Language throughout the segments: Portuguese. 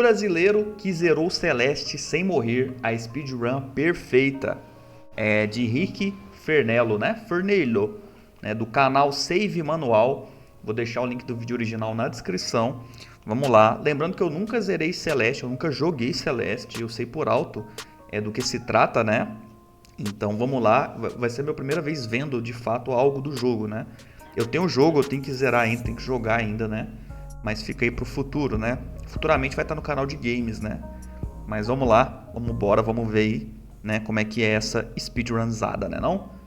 brasileiro que zerou Celeste sem morrer, a speedrun perfeita. É de Rick Fernello, né? Fernello, né? Do canal Save Manual. Vou deixar o link do vídeo original na descrição. Vamos lá. Lembrando que eu nunca zerei Celeste, eu nunca joguei Celeste. Eu sei por alto do que se trata, né? Então vamos lá. Vai ser a minha primeira vez vendo de fato algo do jogo, né? Eu tenho o jogo, eu tenho que zerar ainda, tenho que jogar ainda, né? Mas fica aí pro futuro, né? Futuramente vai estar no canal de games, né? Mas vamos lá, vamos embora, vamos ver aí, né? Como é que é essa speedrunzada, né não?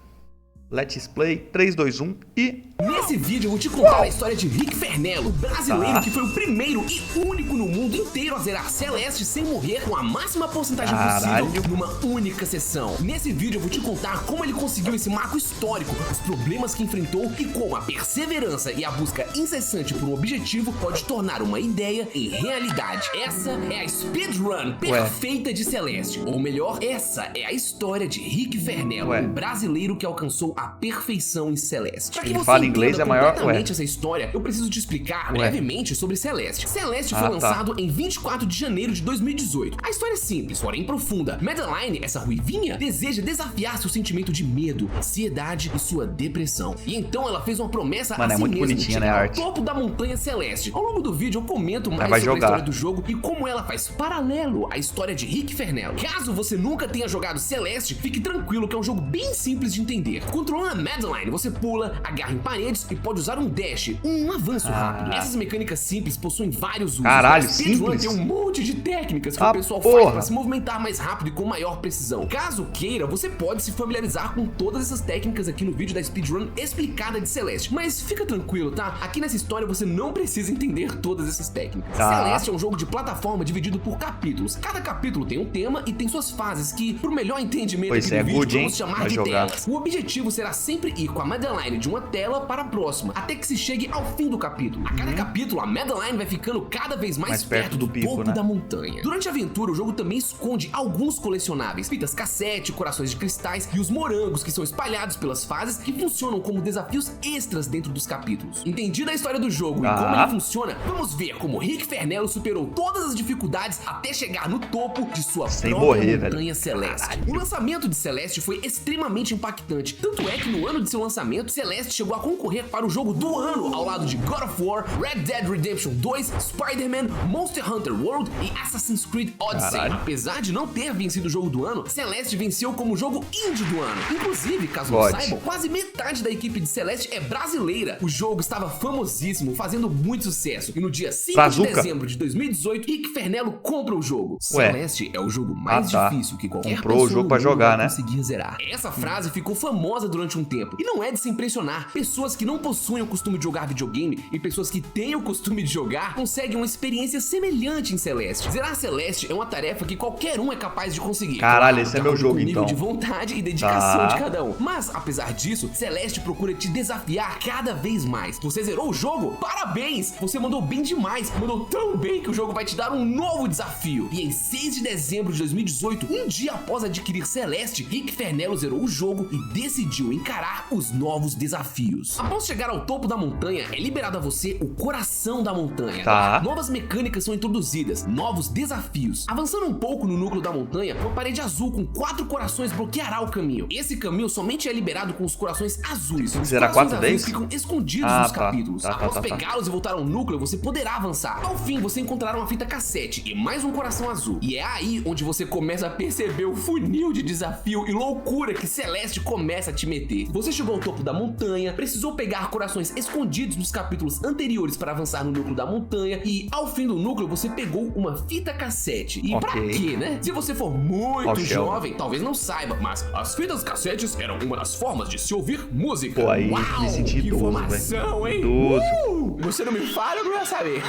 Let's play, 3, 2, 1 e... Nesse vídeo eu vou te contar a história de Rick Fernello, brasileiro que foi o primeiro e único no mundo inteiro a zerar Celeste sem morrer com a máxima porcentagem possível numa única sessão. Nesse vídeo eu vou te contar como ele conseguiu esse marco histórico, os problemas que enfrentou e como a perseverança e a busca incessante por um objetivo pode tornar uma ideia em realidade. Essa é a speedrun perfeita de Celeste, ou melhor, essa é a história de Rick Fernello, o brasileiro que alcançou a perfeição em Celeste. Ele fala inglês é maior. Essa história, eu preciso te explicar brevemente sobre Celeste. Celeste foi lançado em 24 de janeiro de 2018. A história é simples, porém profunda. Madeline, essa ruivinha, deseja desafiar seu sentimento de medo, ansiedade e sua depressão. E então ela fez uma promessa a si mesma de chegar ao topo da montanha Celeste. Ao longo do vídeo eu comento mais sobre a história do jogo e como ela faz paralelo à história de Rick Fernello. Caso você nunca tenha jogado Celeste, fique tranquilo que é um jogo bem simples de entender. Controlando a Madeline, você pula, agarra em paredes e pode usar um dash, um avanço rápido. Essas mecânicas simples possuem vários usos. Caralho, simples? Tem um monte de técnicas que o pessoal faz para se movimentar mais rápido e com maior precisão. Caso queira, você pode se familiarizar com todas essas técnicas aqui no vídeo da speedrun explicada de Celeste. Mas fica tranquilo, tá? Aqui nessa história você não precisa entender todas essas técnicas. Celeste é um jogo de plataforma dividido por capítulos. Cada capítulo tem um tema e tem suas fases que, pro melhor entendimento aqui do vídeo, vamos chamar de telas. O objetivo será sempre ir com a Madeline de uma tela para a próxima, até que se chegue ao fim do capítulo. A cada capítulo, a Madeline vai ficando cada vez mais perto do topo da montanha. Durante a aventura, o jogo também esconde alguns colecionáveis, fitas cassete, corações de cristais e os morangos que são espalhados pelas fases que funcionam como desafios extras dentro dos capítulos. Entendida a história do jogo e como ele funciona, vamos ver como Rick Fernello superou todas as dificuldades até chegar no topo de sua própria montanha Celeste. O lançamento de Celeste foi extremamente impactante, tanto é que no ano de seu lançamento, Celeste chegou a concorrer para o jogo do ano ao lado de God of War, Red Dead Redemption 2, Spider-Man, Monster Hunter World e Assassin's Creed Odyssey. Apesar de não ter vencido o jogo do ano, Celeste venceu como jogo indie do ano. Inclusive, caso não saibam, quase metade da equipe de Celeste é brasileira. O jogo estava famosíssimo, fazendo muito sucesso. E no dia 5 de dezembro de 2018, Rick Fernello compra o jogo. Celeste é o jogo mais difícil que qualquer pessoa vai conseguir zerar. Essa frase ficou famosa durante um tempo. E não é de se impressionar. Pessoas que não possuem o costume de jogar videogame e pessoas que têm o costume de jogar conseguem uma experiência semelhante em Celeste. Zerar Celeste é uma tarefa que qualquer um é capaz de conseguir. Caralho, esse é meu jogo então. Nível de vontade e dedicação de cada um. Mas, apesar disso, Celeste procura te desafiar cada vez mais. Você zerou o jogo? Parabéns! Você mandou bem demais. Mandou tão bem que o jogo vai te dar um novo desafio. E em 6 de dezembro de 2018, um dia após adquirir Celeste, Rick Fernello zerou o jogo e decidiu encarar os novos desafios. Após chegar ao topo da montanha, é liberado a você o coração da montanha. Novas mecânicas são introduzidas, novos desafios. Avançando um pouco no núcleo da montanha, uma parede azul com 4 corações bloqueará o caminho. Esse caminho somente é liberado com os corações azuis. Os corações azuis ficam escondidos nos capítulos. Após pegá-los e voltar ao núcleo, você poderá avançar. Ao fim, você encontrará uma fita cassete e mais um coração azul. E é aí onde você começa a perceber o funil de desafio e loucura que Celeste começa a te meter. Você chegou ao topo da montanha, precisou pegar corações escondidos nos capítulos anteriores para avançar no núcleo da montanha e, ao fim do núcleo, você pegou uma fita cassete. E pra quê, né? Se você for muito jovem, talvez não saiba, mas as fitas cassetes eram uma das formas de se ouvir música. Pô, aí me senti idoso, informação, hein? Você não me fala, eu não ia saber.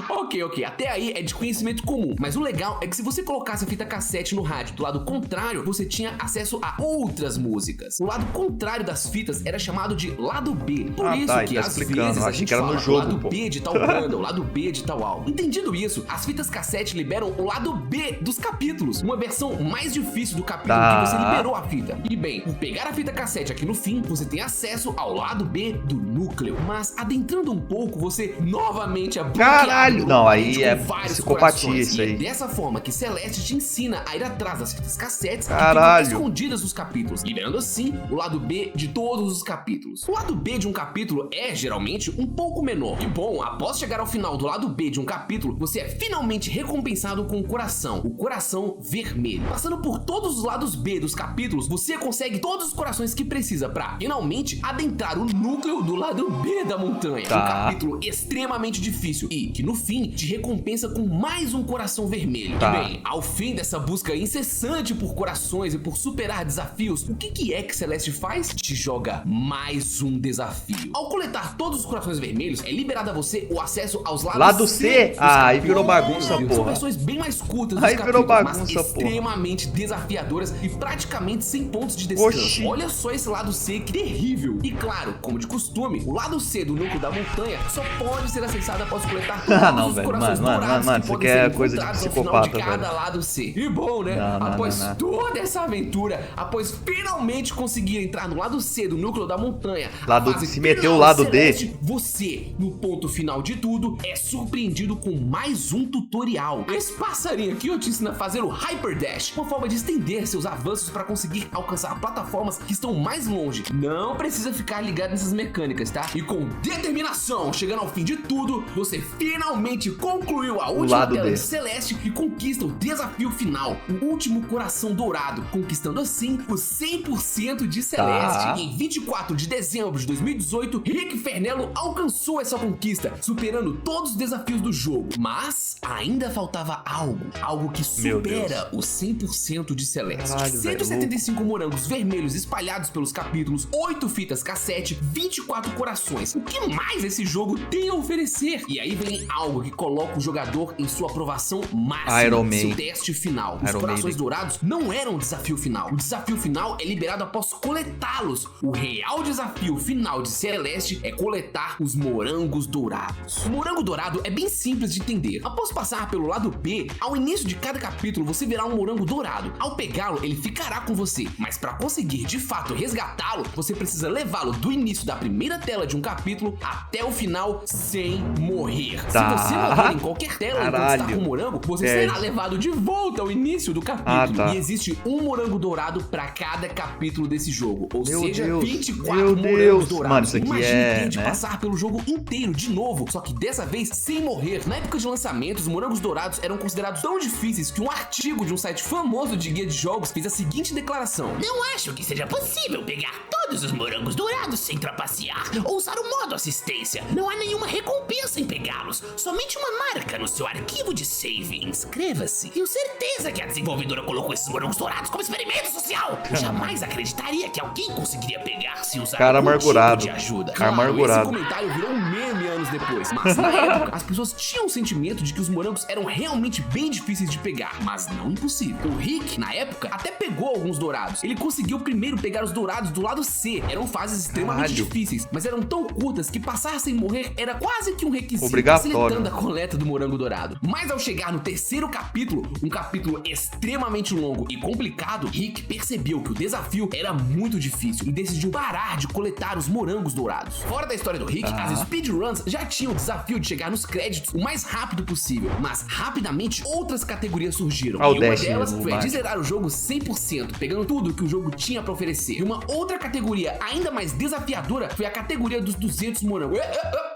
Ok, até aí é de conhecimento comum, mas o legal é que se você colocasse a fita cassete no rádio do lado contrário, você tinha acesso a outras músicas. O lado contrário das fitas era chamado de lado B. Por isso que às vezes a gente fala o lado B de tal banda, o lado B de tal álbum. Entendido isso, as fitas cassete liberam o lado B dos capítulos, uma versão mais difícil do capítulo que você liberou a fita. E bem, por pegar a fita cassete aqui no fim, você tem acesso ao lado B do núcleo. Mas adentrando um pouco, você novamente abriu Caralho! Não, aí é vários psicopatia corações. isso aí. E é dessa forma que Celeste te ensina a ir atrás das fitas cassetes Caralho. que ficam escondidas nos capítulos, liberando assim o lado B de todos os capítulos. O lado B de um capítulo é, geralmente, um pouco menor. E bom, após chegar ao final do lado B de um capítulo, você é finalmente recompensado com o coração vermelho. Passando por todos os lados B dos capítulos, você consegue todos os corações que precisa pra, finalmente, adentrar o núcleo do lado B da montanha. Um capítulo extremamente difícil e que, no fim, te recompensa com mais um coração vermelho. E bem, ao fim dessa busca incessante por corações e por superar desafios, o que é que Celeste faz? Te joga mais um desafio. Ao coletar todos os corações vermelhos, é liberado a você o acesso aos lados Lado C? Ah, aí virou bagunça, porra. São versões bem mais curtas dos aí virou capítulos, bagunça, mas porra. extremamente desafiadoras e praticamente sem pontos de descanso. Oxi. Olha só esse lado C, que terrível. E claro, como de costume, o lado C do núcleo da montanha só pode ser acessado após coletar todos os velho. corações dourados Mano, que isso podem aqui é ser coisa de encontrados ao psicopata, final de cada velho. lado C. E bom, né? Após toda essa aventura, após finalmente conseguir entrar no lado C do núcleo da montanha, Lado a fase se meteu final o lado Celeste, D. você, no ponto final de tudo, é surpreendido com mais um tutorial. Esse passarinho aqui, te ensina a fazer o Hyper Dash, uma forma de estender seus avanços para conseguir alcançar plataformas que estão mais longe. Não precisa ficar ligado nessas mecânicas, tá? E com determinação, chegando ao fim de tudo, você finalmente concluiu a última tela de Celeste e conquista o desafio final, o último coração dourado, conquistando assim o 100% de Celeste. Em 24 de dezembro de 2018, Rick Fernello alcançou essa conquista, superando todos os desafios do jogo. Mas ainda faltava algo que supera o 100% de Celeste. Caralho, 175 morangos vermelhos espalhados pelos capítulos, 8 fitas cassete, 24 corações. O que mais esse jogo tem a oferecer? E aí vem algo que coloca o jogador em sua aprovação máxima, seu teste final. Os corações dourados não eram o desafio final. O desafio final é liberado após coletá-los. O real desafio final de Celeste é coletar os morangos dourados. O morango dourado é bem simples de entender. Após passar pelo lado B, ao início de cada capítulo você verá um morango dourado. Ao pegá-lo, ele ficará com você, mas para conseguir de fato resgatá-lo, você precisa levá-lo do início da primeira tela de um capítulo até o final sem morrer. Se você morrer em qualquer tela enquanto está com o morango, você será levado de volta ao início do capítulo. E existe um morango dourado para cada capítulo desse jogo, ou seja, 24 morangos dourados. Mano, isso aqui imagine de passar pelo jogo inteiro de novo, só que dessa vez sem morrer. Na época de lançamento, os morangos dourados eram considerados tão difíceis que um artigo de um site famoso de guia de jogos fez a seguinte declaração: não acho que seja possível pegar todos os morangos dourados sem trapacear ou usar o modo assistência. Não há nenhuma recompensa em pegá-los, somente uma marca no seu arquivo de save. Inscreva-se. Tenho certeza que a desenvolvedora colocou esses morangos dourados como experimento social. Eu jamais acreditaria que alguém conseguiria pegar se usar algum tipo de ajuda. Esse comentário virou um meme anos depois, mas na época as pessoas tinham o sentimento de que os morangos eram realmente bem difíceis de pegar, mas não impossível. O Rick, na época, até pegou alguns dourados. Ele conseguiu primeiro pegar os dourados do lado C. Eram fases extremamente difíceis, mas eram tão curtas que passar sem morrer era quase que um requisito, facilitando a coleta do morango dourado. Mas ao chegar no terceiro capítulo, um capítulo extremamente longo e complicado, Rick percebeu que o desafio era muito difícil e decidiu parar de coletar os morangos dourados. Fora da história do Rick, as speedruns já tinham o desafio de chegar nos créditos o mais rápido possível, mas rapidamente outras categorias surgiram. E uma delas foi a de zerar o jogo 100%, pegando tudo que o jogo tinha pra oferecer. E uma outra categoria ainda mais desafiadora foi a categoria dos 200 morangos.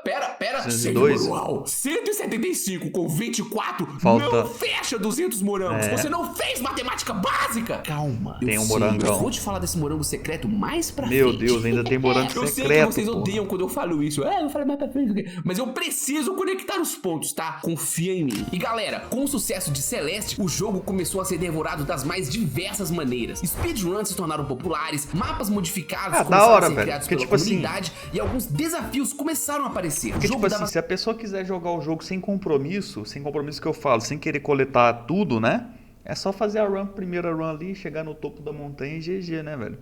Pera, 175 com 24 não fecha 200 morangos. Você não fez matemática básica. Calma. Tem um morangão. Eu vou te falar desse morango secreto mais pra frente. Meu frente. Deus, ainda tem morango secreto. Eu sei que vocês odeiam quando eu falo isso. Eu vou falar mais pra frente. Mas eu preciso conectar os pontos, tá? Confia em mim. E galera, com o sucesso de Celeste, o jogo começou a ser devorado das mais diversas maneiras. Speedruns se tornaram populares, mapas modificados começaram a ser criados pela comunidade e alguns desafios começaram a aparecer. Porque, tipo assim, se a pessoa quiser jogar o jogo sem compromisso que eu falo, sem querer coletar tudo, né? É só fazer a primeira run ali, chegar no topo da montanha e GG, né, velho?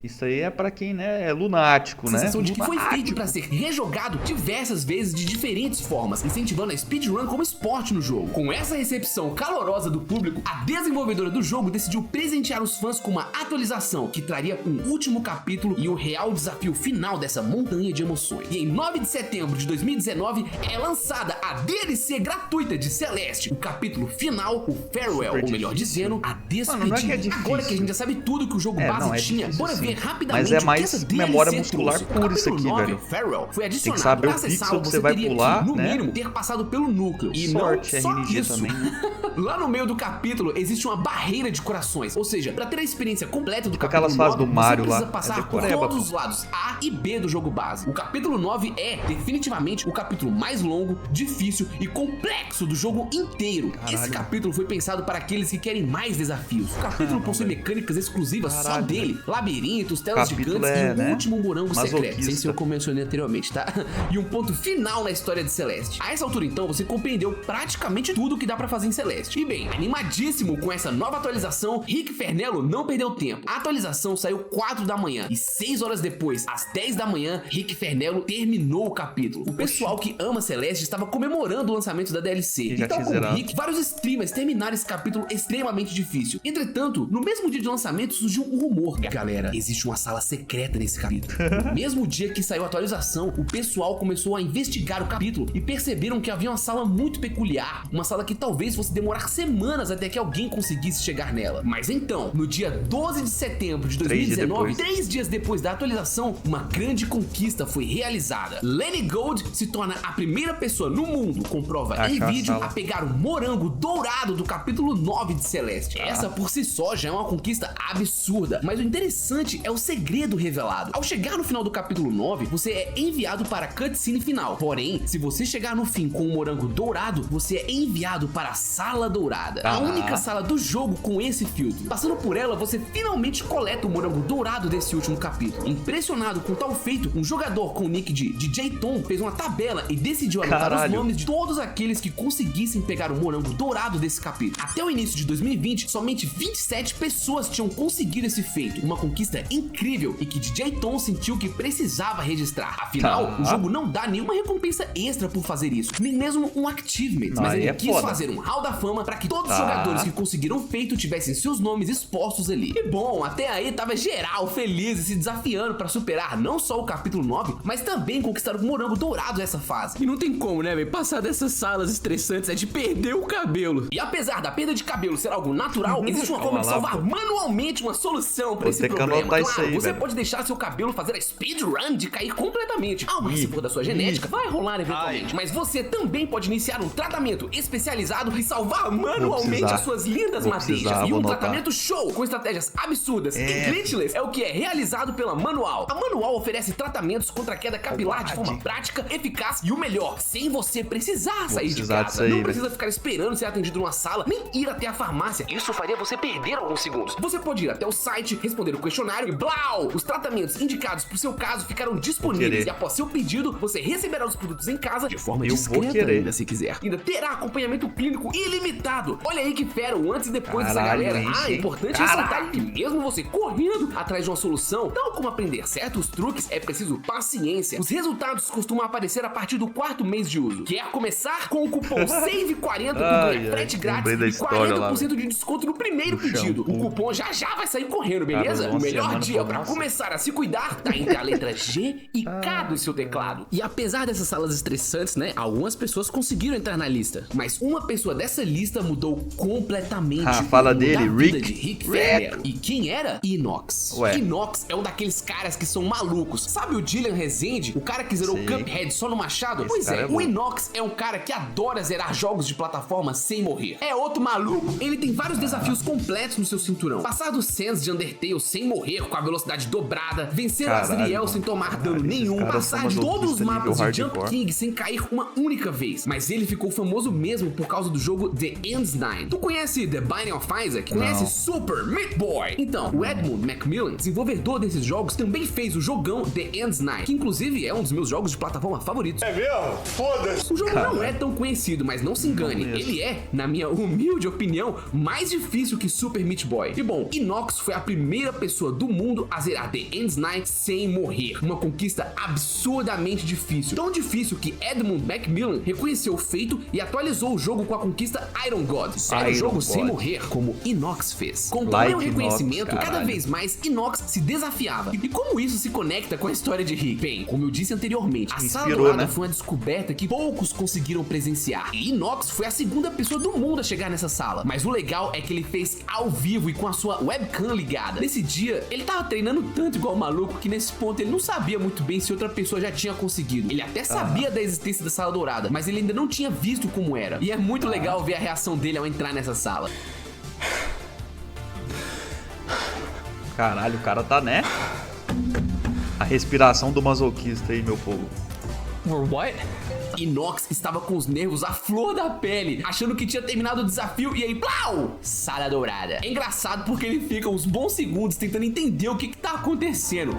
Isso aí é pra quem, né, é lunático, né? Sensação de que foi feito pra ser rejogado diversas vezes de diferentes formas, incentivando a speedrun como esporte no jogo. Com essa recepção calorosa do público, a desenvolvedora do jogo decidiu presentear os fãs com uma atualização que traria um último capítulo e o real desafio final dessa montanha de emoções. E em 9 de setembro de 2019 é lançada a DLC gratuita de Celeste, o capítulo final, o Farewell, ou melhor dizendo, a despedida. Mano, não é que é difícil. Agora que a gente já sabe tudo que o jogo base tinha, bora ver rapidamente. Mas é mais memória muscular pura isso aqui, 9, velho. Farewell foi adicionado. Tem que saber pra o pixel acessá-lo, que você vai pular, no né? mínimo, ter passado pelo núcleo. E Sorte, não só RNG isso. também, né? Lá no meio do capítulo existe uma barreira de corações. Ou seja, pra ter a experiência completa do capítulo Aquelas fases 9, do Mario você precisa lá, passar é por decoreba, todos os lados A e B do jogo base. O capítulo 9 é definitivamente o capítulo mais longo, difícil e complexo do jogo inteiro. Caralho. Esse capítulo foi pensado para aqueles que querem mais desafios. O capítulo possui mecânicas exclusivas só dele. Labirintos, telas Capítulo gigantes e um né? último morango secreto, Masoquista. sem ser o que eu mencionei anteriormente, tá? E um ponto final na história de Celeste. A essa altura, então, você compreendeu praticamente tudo que dá pra fazer em Celeste. E bem, animadíssimo com essa nova atualização, Rick Fernello não perdeu tempo. A atualização saiu 4 da manhã e 6 horas depois, às 10 da manhã, Rick Fernello terminou o capítulo. O pessoal que ama Celeste estava comemorando o lançamento da DLC. já E tal tinha como zerado. Rick, vários streamers terminaram esse capítulo extremamente difícil. Entretanto, no mesmo dia de lançamento surgiu um rumor. Galera, existe uma sala secreta nesse capítulo. No mesmo dia que saiu a atualização, o pessoal começou a investigar o capítulo e perceberam que havia uma sala muito peculiar, uma sala que talvez fosse demorar semanas até que alguém conseguisse chegar nela. Mas então, no dia 12 de setembro de 2019, 3 dias depois da atualização, uma grande conquista foi realizada. Lenny Gold se torna a primeira pessoa no mundo, com prova em vídeo, a pegar o morango dourado do capítulo 9 de Celeste. Essa por si só já é uma conquista absurda, mas o interessante é o segredo revelado. Ao chegar no final do capítulo 9, você é enviado para a cutscene final. Porém, se você chegar no fim com o morango dourado, você é enviado para a Sala Dourada, a única sala do jogo com esse filtro. Passando por ela, você finalmente coleta o morango dourado desse último capítulo. Impressionado com tal feito, um jogador com o nick de DJ Tom fez uma tabela e decidiu anotar os nomes de todos aqueles que conseguissem pegar o morango dourado desse capítulo. Até o início de 2020, somente 27 pessoas tinham conseguido esse feito, uma conquista incrível e que DJ Tom sentiu que precisava registrar. Afinal, o jogo não dá nenhuma recompensa extra por fazer isso, nem mesmo um achievement, mas ele quis fazer um hall da fama para que todos os jogadores que conseguiram o feito tivessem seus nomes expostos ali. E bom, até aí tava geral feliz e se desafiando para superar não só o capítulo 9, mas também conquistar o morango dourado nessa fase. E não tem como, né, velho? Passar dessas salas estressantes é de perder o cabelo. E apesar da perda de cabelo ser algo natural, existe uma forma de salvar manualmente uma solução para esse problema. Claro, você pode deixar seu cabelo fazer a speedrun de cair completamente. Algo que, se for da sua genética, vai rolar eventualmente. Mas você também pode iniciar um tratamento especializado e salvar manualmente as suas lindas madeixas. E um tratamento show, com estratégias absurdas e glitchless, é o que é realizado pela Manual. A Manual oferece tratamentos contra a queda capilar de forma prática, eficaz e o melhor, sem você precisar sair de casa. Não precisa ficar esperando ser atendido numa sala, nem ir até a farmácia. Isso faria você perder alguns segundos. Você pode ir até o site, responder o questionário e blau! Os tratamentos indicados pro seu caso ficarão disponíveis e após seu pedido, você receberá os produtos em casa de forma discreta ainda, se quiser. Ainda terá acompanhamento clínico ilimitado. Olha aí que fera o antes e depois dessa galera. É importante ressaltar que mesmo você correndo atrás de uma solução, tal como aprender certos truques, é preciso paciência. Os resultados costumam aparecer a partir do 4º mês de uso. Quer começar com o cupom SAVE40 que ganha frete grátis e 40% de desconto no primeiro pedido. O cupom já vai sair correndo, beleza? O melhor dia pra começar a se cuidar tá entre a letra G e K do seu teclado. E apesar dessas salas estressantes, né, algumas pessoas conseguiram entrar na lista, mas uma pessoa dessa lista mudou completamente fala dele, Rick Fernello. E quem era? Inox. Inox é um daqueles caras que são malucos. Sabe o Dylan Rezende, o cara que zerou o Cuphead só no machado? Pois é, o Inox é um cara que adora zerar jogos de plataforma sem morrer. É outro maluco. Ele tem vários desafios completos no seu cinturão. Passar dos Sands de Undertale sem morrer com a velocidade dobrada, vencer Azriel sem tomar dano nenhum, passar de todos os mapas de Jump King sem cair uma única vez. Mas ele ficou famoso mesmo por causa do jogo The Ends 9. Tu conhece The Binding of Isaac? Conhece Super Meat Boy? Então, o Edmund Macmillan, desenvolvedor desses jogos, também fez o jogão The Ends 9, que inclusive é um dos meus jogos de plataforma favoritos. É mesmo? Foda-se! O jogo não é tão conhecido, mas não se engane, ele é, na minha humilde opinião, mais difícil que Super Meat Boy. E bom, Inox foi a primeira pessoa do do mundo a zerar The End's Night sem morrer. Uma conquista absurdamente difícil. Tão difícil que Edmund Macmillan reconheceu o feito e atualizou o jogo com a conquista Iron God. Zero jogo sem morrer, como Inox fez. Com tamanho reconhecimento, cada vez mais Inox se desafiava. E como isso se conecta com a história de Rick? Bem, como eu disse anteriormente, a Sala Dourada foi uma descoberta que poucos conseguiram presenciar. E Inox foi a segunda pessoa do mundo a chegar nessa sala. Mas o legal é que ele fez ao vivo e com a sua webcam ligada. Nesse dia, ele tava treinando tanto igual maluco que nesse ponto ele não sabia muito bem se outra pessoa já tinha conseguido. Ele até sabia da existência da Sala Dourada, mas ele ainda não tinha visto como era. E é muito legal ver a reação dele ao entrar nessa sala. Caralho, o cara tá, né? A respiração do masoquista aí, meu povo. What? Inox estava com os nervos à flor da pele, achando que tinha terminado o desafio e aí, plau! Sala Dourada. É engraçado porque ele fica uns bons segundos tentando entender o que tá acontecendo.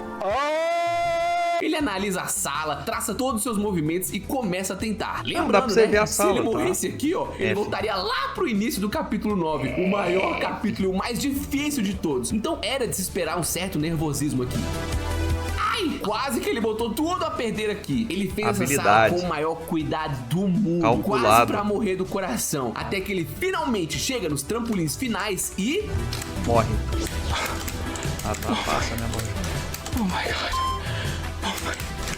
Ele analisa a sala, traça todos os seus movimentos e começa a tentar. Lembrando, dá pra você ver a se sala, ele morresse aqui, ó, ele voltaria lá pro início do capítulo 9, o maior capítulo e o mais difícil de todos. Então era de se esperar um certo nervosismo aqui. Quase que ele botou tudo a perder aqui. Ele fez essa sala com o maior cuidado do mundo, quase pra morrer do coração, até que ele finalmente chega nos trampolins finais e... morre. Ah, tá, passa, né, mano? Oh my God.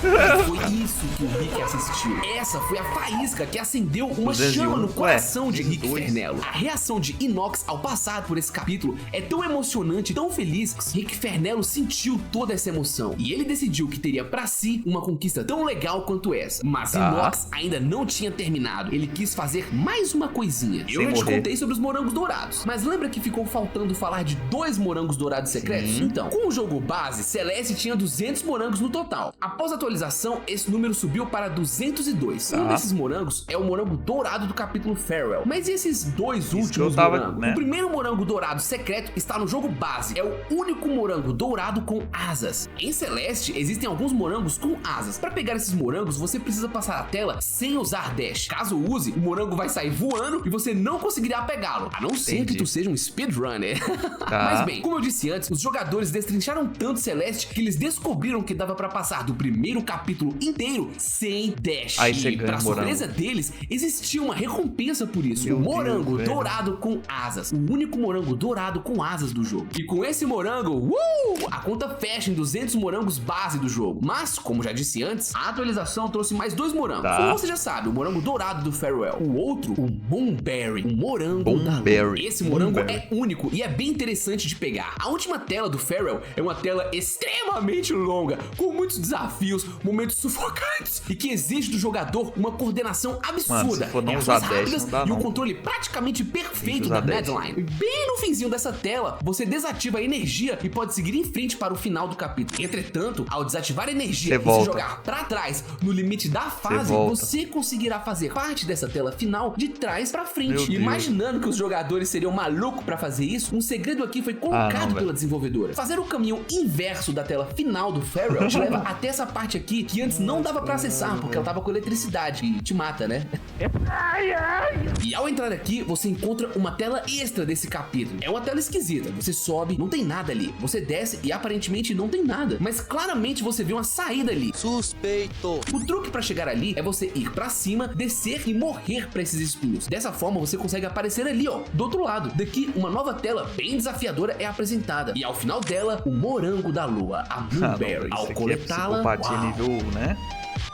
Foi isso que o Rick assistiu. Essa foi a faísca que acendeu uma chama no coração de Rick Fernello. A reação de Inox ao passar por esse capítulo é tão emocionante, tão feliz, que Rick Fernello sentiu toda essa emoção. E ele decidiu que teria pra si uma conquista tão legal quanto essa. Mas Inox ainda não tinha terminado. Ele quis fazer mais uma coisinha. Eu já te contei sobre os morangos dourados, mas lembra que ficou faltando falar de 2 morangos dourados secretos? Então, com o jogo base, Celeste tinha 200 morangos no total. Após a atualização, esse número subiu para 202. Um desses morangos é o morango dourado do capítulo Farewell. Mas e esses 2 últimos morangos? Né? O primeiro morango dourado secreto está no jogo base. É o único morango dourado com asas. Em Celeste, existem alguns morangos com asas. Para pegar esses morangos, você precisa passar a tela sem usar dash. Caso use, o morango vai sair voando e você não conseguirá pegá-lo. A não ser que tu seja um speedrunner. Mas bem, como eu disse antes, os jogadores destrincharam tanto Celeste que eles descobriram que dava para passar do primeiro capítulo inteiro sem dash. E pra surpresa deles, existia uma recompensa por isso. O morango dourado com asas. O único morango dourado com asas do jogo. E com esse morango, a conta fecha em 200 morangos base do jogo. Mas, como já disse antes, a atualização trouxe mais 2 morangos. Como você já sabe, o morango dourado do Farewell. O outro, o Moonberry. O morango da lua. Esse morango é único e é bem interessante de pegar. A última tela do Farewell é uma tela extremamente longa, com muitos desafios, momentos sufocantes e que exige do jogador uma coordenação absurda, reações rápidas e um controle praticamente perfeito da Madeline. Bem no finzinho dessa tela, você desativa a energia e pode seguir em frente para o final do capítulo. Entretanto, ao desativar a energia e se jogar para trás no limite da fase, você conseguirá fazer parte dessa tela final de trás para frente. Imaginando que os jogadores seriam malucos para fazer isso, um segredo aqui foi colocado pela desenvolvedora. Fazer o caminho inverso da tela final do Farewell te leva até essa parte aqui que antes não dava pra acessar, porque ela tava com eletricidade e te mata, né? E ao entrar aqui, você encontra uma tela extra desse capítulo. É uma tela esquisita, você sobe, não tem nada ali. Você desce e aparentemente não tem nada, mas claramente você vê uma saída ali. Suspeito. O truque pra chegar ali é você ir pra cima, descer e morrer pra esses espinhos. Dessa forma você consegue aparecer ali, ó, do outro lado. Daqui, uma nova tela bem desafiadora é apresentada. E ao final dela, o morango da lua, a Moonberry. Ao coletá-la, né?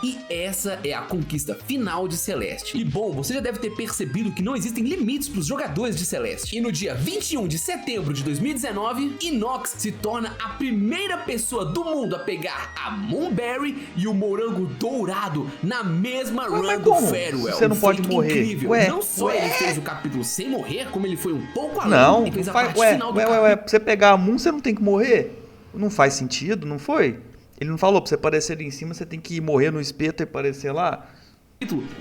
E essa é a conquista final de Celeste. E bom, você já deve ter percebido que não existem limites para os jogadores de Celeste. E no dia 21 de setembro de 2019, Inox se torna a primeira pessoa do mundo a pegar a Moonberry e o morango dourado na mesma run do Farewell. Você não pode morrer. Incrível. Não só ele fez o capítulo sem morrer, como ele foi um pouco além. Não, e fez não a faz, parte final do capítulo. Pra você pegar a Moon, você não tem que morrer? Não faz sentido, não foi? Ele não falou pra você aparecer ali em cima, você tem que morrer no espeto e aparecer lá?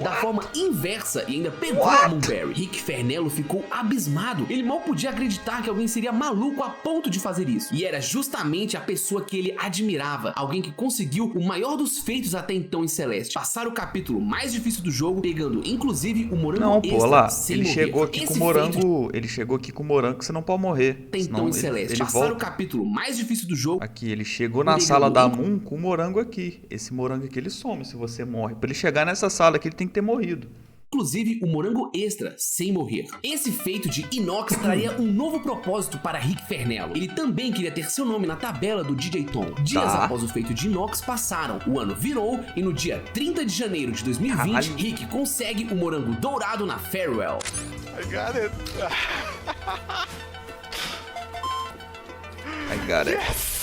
da forma inversa e ainda pegou a Moonberry. Rick Fernello ficou abismado. Ele mal podia acreditar que alguém seria maluco a ponto de fazer isso. E era justamente a pessoa que ele admirava, alguém que conseguiu o maior dos feitos até então em Celeste: passar o capítulo mais difícil do jogo, pegando inclusive o morango extra. Lá, sem ele morrer. chegou aqui com o morango, ele chegou aqui com o morango que você não pode morrer. Até então em Celeste, ele passar volta. o capítulo mais difícil do jogo. Aqui, ele chegou na sala da Moon com o morango aqui. Esse morango aqui ele some se você morre. Pra ele chegar nessa sala aqui, ele tem que ter morrido. Inclusive o morango extra, sem morrer. Esse feito de Inox traria um novo propósito para Rick Fernello. Ele também queria ter seu nome na tabela do DJ Tom. Dias após o feito de Inox passaram, o ano virou e no dia 30 de janeiro de 2020, Rick consegue o morango dourado na Farewell. I got it. I got it.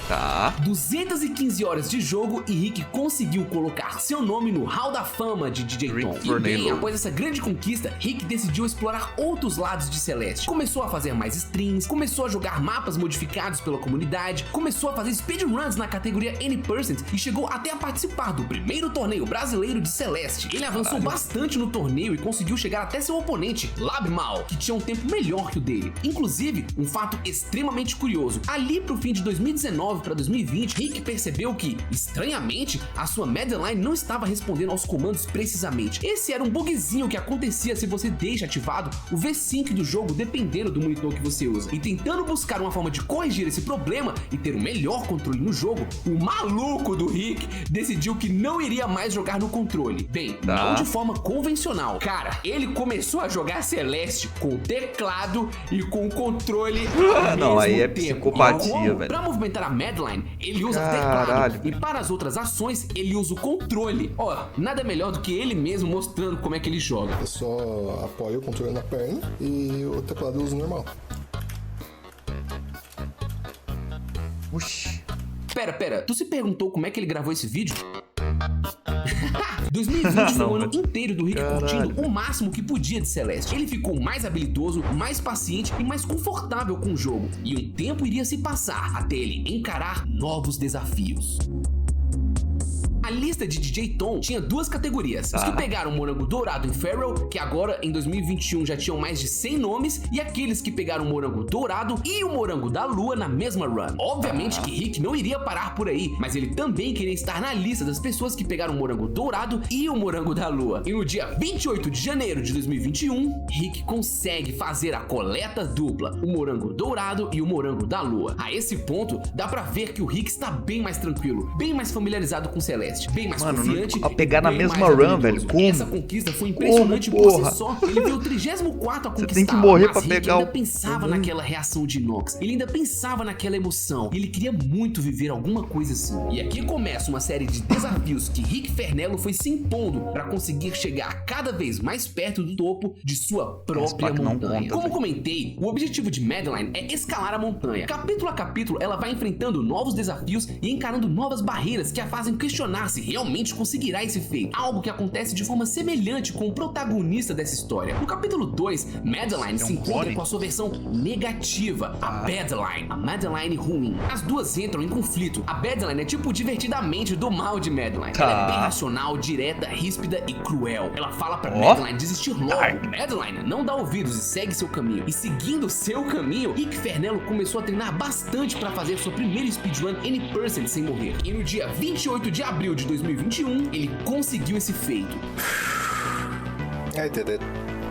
Tá. 215 horas de jogo e Rick conseguiu colocar seu nome no Hall da Fama de DJ Tom. E bem, após essa grande conquista, Rick decidiu explorar outros lados de Celeste. Começou a fazer mais streams, começou a jogar mapas modificados pela comunidade, começou a fazer speedruns na categoria Any% e chegou até a participar do primeiro torneio brasileiro de Celeste. Ele avançou bastante no torneio e conseguiu chegar até seu oponente, Labmal, que tinha um tempo melhor que o dele. Inclusive, um fato extremamente curioso: ali pro fim de 2019 para 2020, Rick percebeu que, estranhamente, a sua Madeline não estava respondendo aos comandos precisamente. Esse era um bugzinho que acontecia se você deixa ativado o V-Sync do jogo, dependendo do monitor que você usa. E tentando buscar uma forma de corrigir esse problema e ter um melhor controle no jogo, o maluco do Rick decidiu que não iria mais jogar no controle. Bem, não de forma convencional. Cara, ele começou a jogar Celeste com o teclado e com o controle ao mesmo aí é tempo. psicopatia, velho. Pra movimentar a Madeline, ele usa teclado, e para as outras ações, ele usa o controle. Ó, nada melhor do que ele mesmo mostrando como é que ele joga. Eu só apoio o controle na perna e o teclado eu uso normal. Oxi. Pera, tu se perguntou como é que ele gravou esse vídeo? 2020 foi o ano inteiro do Rick curtindo o máximo que podia de Celeste. Ele ficou mais habilidoso, mais paciente e mais confortável com o jogo. E um tempo iria se passar até ele encarar novos desafios. A lista de DJ Tom tinha duas categorias: os que pegaram o morango dourado em Farewell, que agora em 2021 já tinham mais de 100 nomes, e aqueles que pegaram o morango dourado e o morango da lua na mesma run. Obviamente que Rick não iria parar por aí, mas ele também queria estar na lista das pessoas que pegaram o morango dourado e o morango da lua. E no dia 28 de janeiro de 2021, Rick consegue fazer a coleta dupla, o morango dourado e o morango da lua. A esse ponto, dá pra ver que o Rick está bem mais tranquilo, bem mais familiarizado com Celeste, bem mais confiante, a pegar na mesma run, velho. Como? Essa conquista foi impressionante por si só. Ele veio o 34º a conquistar. Você tem que morrer pra pegar ele ainda pensava naquela reação de Inox. Ele ainda pensava naquela emoção. Ele queria muito viver alguma coisa assim. E aqui começa uma série de desafios que Rick Fernello foi se impondo pra conseguir chegar cada vez mais perto do topo de sua própria montanha. Como comentei, o objetivo de Madeline é escalar a montanha. Capítulo a capítulo, ela vai enfrentando novos desafios e encarando novas barreiras que a fazem questionar se realmente conseguirá esse feito. Algo que acontece de forma semelhante com o protagonista dessa história. No capítulo 2, Madeline se encontra com a sua versão negativa, a Badeline, a Madeline ruim. As duas entram em conflito. A Badeline é tipo divertidamente do mal de Madeline. Ela é bem racional, direta, ríspida e cruel. Ela fala pra Madeline desistir logo. Madeline não dá ouvidos e segue seu caminho. E seguindo seu caminho, Rick Fernello começou a treinar bastante pra fazer sua primeira speedrun Any% sem morrer. E no dia 28 de abril de 2021, ele conseguiu esse feito. I did it.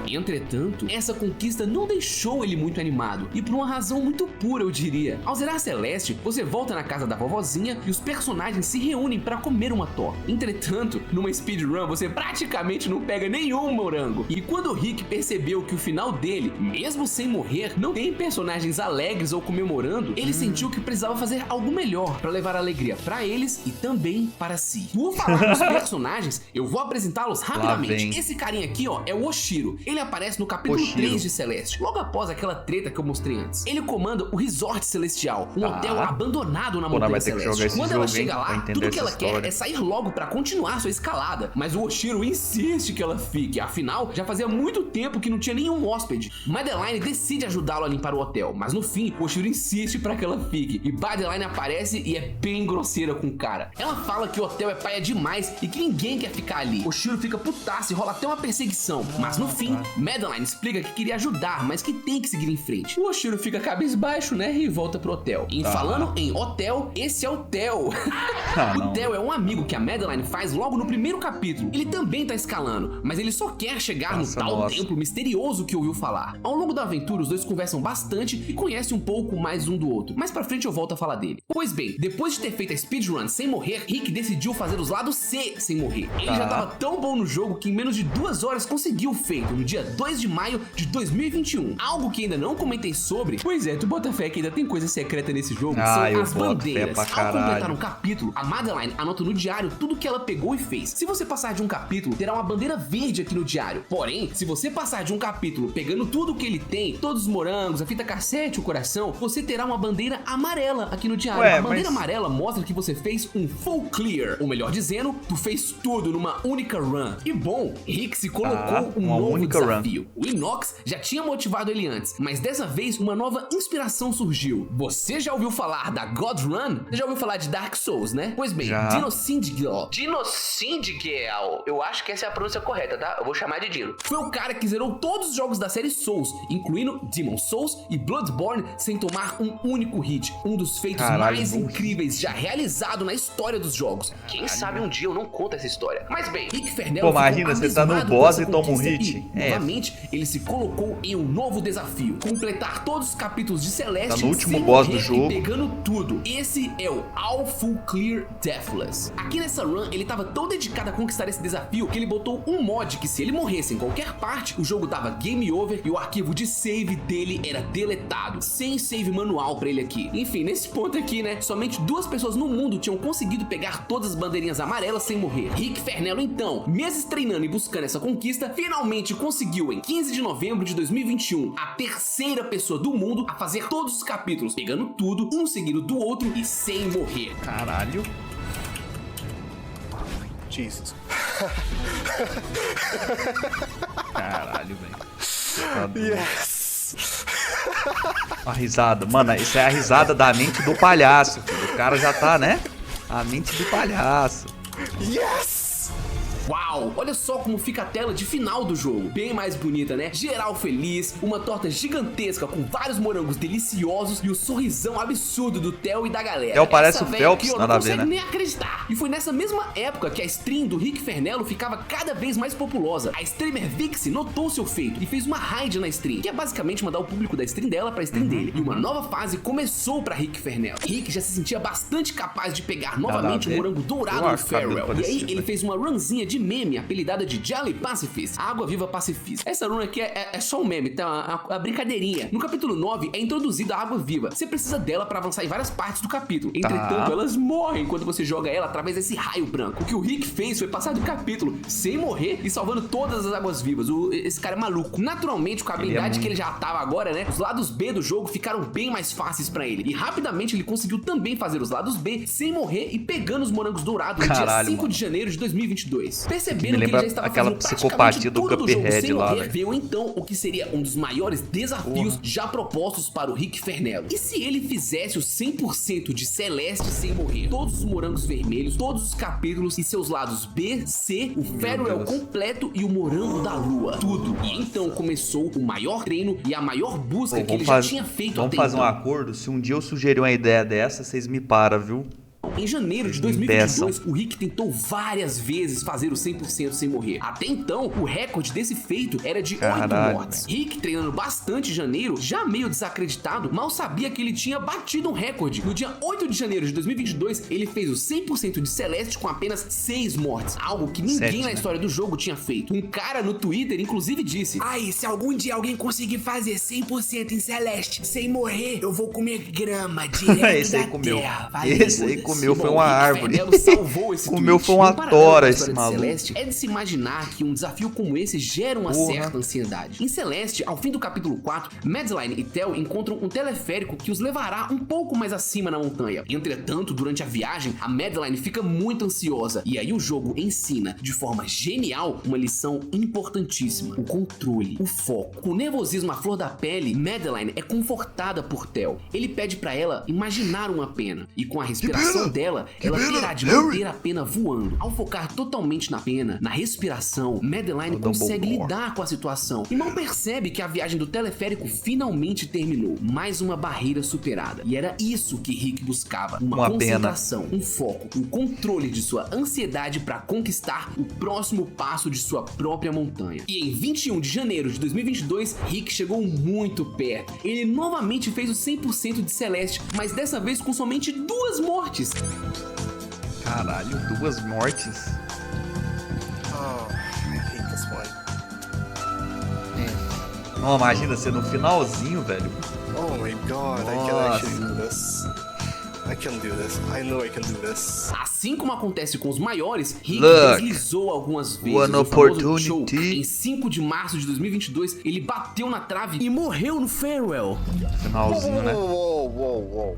Entretanto, essa conquista não deixou ele muito animado, e por uma razão muito pura, eu diria. Ao zerar Celeste, você volta na casa da vovozinha e os personagens se reúnem para comer uma torta. Entretanto, numa speedrun você praticamente não pega nenhum morango. E quando o Rick percebeu que o final dele, mesmo sem morrer, não tem personagens alegres ou comemorando, ele sentiu que precisava fazer algo melhor para levar alegria para eles e também para si. Por falar dos personagens, eu vou apresentá-los rapidamente. Esse carinha aqui, ó, é o Oshiro. Ele ele aparece no capítulo 3 de Celeste, logo após aquela treta que eu mostrei antes. Ele comanda o Resort Celestial, um hotel abandonado na Montanha Celeste. Quando ela chega lá, tudo que ela quer é sair logo pra continuar sua escalada, mas o Oshiro insiste que ela fique, afinal, já fazia muito tempo que não tinha nenhum hóspede. Madeline decide ajudá-lo a limpar o hotel, mas no fim, o Oshiro insiste pra que ela fique, e Madeline aparece e é bem grosseira com o cara. Ela fala que o hotel é paia demais e que ninguém quer ficar ali. O Oshiro fica putaço e rola até uma perseguição, mas no fim, Madeline explica que queria ajudar, mas que tem que seguir em frente. O Oshiro fica cabisbaixo, né, e volta pro hotel. E falando em hotel, esse é o Theo. O Theo é um amigo que a Madeline faz logo no primeiro capítulo. Ele também tá escalando, mas ele só quer chegar no tal templo misterioso que ouviu falar. Ao longo da aventura, os dois conversam bastante e conhecem um pouco mais um do outro. Mais pra frente eu volto a falar dele. Pois bem, depois de ter feito a speedrun sem morrer, Rick decidiu fazer os lados C sem morrer. Ele já tava tão bom no jogo que em menos de 2 horas conseguiu o feito, no dia 2 de maio de 2021. Algo que ainda não comentei sobre. Pois é, tu bota fé que ainda tem coisa secreta nesse jogo, são as bandeiras. Ao completar um capítulo, a Madeline anota no diário tudo que ela pegou e fez. Se você passar de um capítulo, terá uma bandeira verde aqui no diário. Porém, se você passar de um capítulo pegando tudo que ele tem, todos os morangos, a fita cassete, o coração, você terá uma bandeira amarela aqui no diário. A bandeira amarela mostra que você fez um full clear, ou melhor dizendo, tu fez tudo numa única run. E bom, Rick se colocou um novo desafio. O Inox já tinha motivado ele antes, mas dessa vez uma nova inspiração surgiu. Você já ouviu falar da God Run? Você já ouviu falar de Dark Souls, né? Pois bem, Dino Syndigal. Eu acho que essa é a pronúncia correta, tá? Eu vou chamar de Dino. Foi o cara que zerou todos os jogos da série Souls, incluindo Demon Souls e Bloodborne, sem tomar um único hit. Um dos feitos mais incríveis já realizado na história dos jogos. Quem sabe um dia eu não conto essa história. Mas bem, Rick Fernello. Pô, imagina, você tá no boss e toma um hit. Novamente, ele se colocou em um novo desafio: completar todos os capítulos de Celeste. Tá no último boss do jogo. Pegando tudo. Esse é o All Full Clear Deathless. Aqui nessa run, ele tava tão dedicado a conquistar esse desafio que ele botou um mod que, se ele morresse em qualquer parte, o jogo dava game over e o arquivo de save dele era deletado. Sem save manual pra ele aqui. Enfim, nesse ponto aqui, né, somente 2 pessoas no mundo tinham conseguido pegar todas as bandeirinhas amarelas sem morrer. Rick Fernello, então, meses treinando e buscando essa conquista, finalmente conseguiu, em 15 de novembro de 2021, a terceira pessoa do mundo a fazer todos os capítulos, pegando tudo, um seguido do outro e sem morrer. Caralho. Jesus. Caralho, velho. Yes. A risada. Mano, isso é a risada da mente do palhaço, filho. O cara já tá, né? A mente do palhaço. Yes! Uau, olha só como fica a tela de final do jogo. Bem mais bonita, né? Geral feliz, uma torta gigantesca com vários morangos deliciosos e o sorrisão absurdo do Theo e da galera. Theo parece o Phelps, nada a ver, né? Nem acreditar. E foi nessa mesma época que a stream do Rick Fernello ficava cada vez mais populosa. A streamer Vixie notou seu feito e fez uma raid na stream, que é basicamente mandar o público da stream dela pra stream dele. E uma nova fase começou pra Rick Fernello. Rick já se sentia bastante capaz de pegar novamente o morango dourado do Farewell. E aí ele fez uma runzinha de meme apelidada de Jelly Pacifist, Água Viva Pacifista. Essa run aqui é só um meme, tá? Uma brincadeirinha. No capítulo 9 é introduzida a Água Viva. Você precisa dela pra avançar em várias partes do capítulo. Entretanto, elas morrem quando você joga ela através desse raio branco. O que o Rick fez foi passar do capítulo sem morrer e salvando todas as águas vivas. Esse cara é maluco. Naturalmente, com a habilidade que ele já tava agora, né? Os lados B do jogo ficaram bem mais fáceis pra ele. E rapidamente ele conseguiu também fazer os lados B sem morrer e pegando os morangos dourados no dia 5 de janeiro de 2022. Perceberam que ele já estava aquela psicopatia do Cuphead lá, né? Veio então o que seria um dos maiores desafios já propostos para o Rick Fernello. E se ele fizesse o 100% de Celeste sem morrer? Todos os morangos vermelhos, todos os capítulos e seus lados B, C, o Farewell completo e o morango da lua. Tudo. E então começou o maior treino e a maior busca que ele já tinha feito até então. Vamos fazer um acordo? Se um dia eu sugerir uma ideia dessa, vocês me param, viu? Em janeiro de 2022, o Rick tentou várias vezes fazer o 100% sem morrer. Até então, o recorde desse feito era de 8 mortes. Rick, treinando bastante em janeiro, já meio desacreditado, mal sabia que ele tinha batido um recorde. No dia 8 de janeiro de 2022, ele fez o 100% de Celeste com apenas 6 mortes, algo que ninguém na história do jogo tinha feito. Um cara no Twitter, inclusive, disse: "Ai, se algum dia alguém conseguir fazer 100% em Celeste sem morrer, eu vou comer grama direto esse aí da comeu. terra." Esse aí comeu Comeu foi uma árvore. Salvou esse Comeu foi uma tora esse maluco. Celeste é de se imaginar que um desafio como esse gera uma certa ansiedade. Em Celeste, ao fim do capítulo 4, Madeline e Theo encontram um teleférico que os levará um pouco mais acima na montanha. Entretanto, durante a viagem, a Madeline fica muito ansiosa e aí o jogo ensina, de forma genial, uma lição importantíssima: o controle, o foco. Com o nervosismo à flor da pele, Madeline é confortada por Theo. Ele pede pra ela imaginar uma pena e com a respiração dela, ela terá de manter a pena voando. Ao focar totalmente na pena, na respiração, Madeline consegue lidar com a situação e mal percebe que a viagem do teleférico finalmente terminou. Mais uma barreira superada. E era isso que Rick buscava: uma concentração, um foco, um controle de sua ansiedade para conquistar o próximo passo de sua própria montanha. E em 21 de janeiro de 2022, Rick chegou muito perto. Ele novamente fez o 100% de Celeste, mas dessa vez com somente 2 mortes. Caralho, 2 mortes? Oh, I hate this one. Não, imagina ser no finalzinho, velho. Oh my god, I can actually do this. I can do this. I know I can do this. Assim como acontece com os maiores, Rick deslizou algumas vezes. One opportunity. Em 5 de março de 2022, ele bateu na trave e morreu no farewell. Finalzinho, né? Whoa,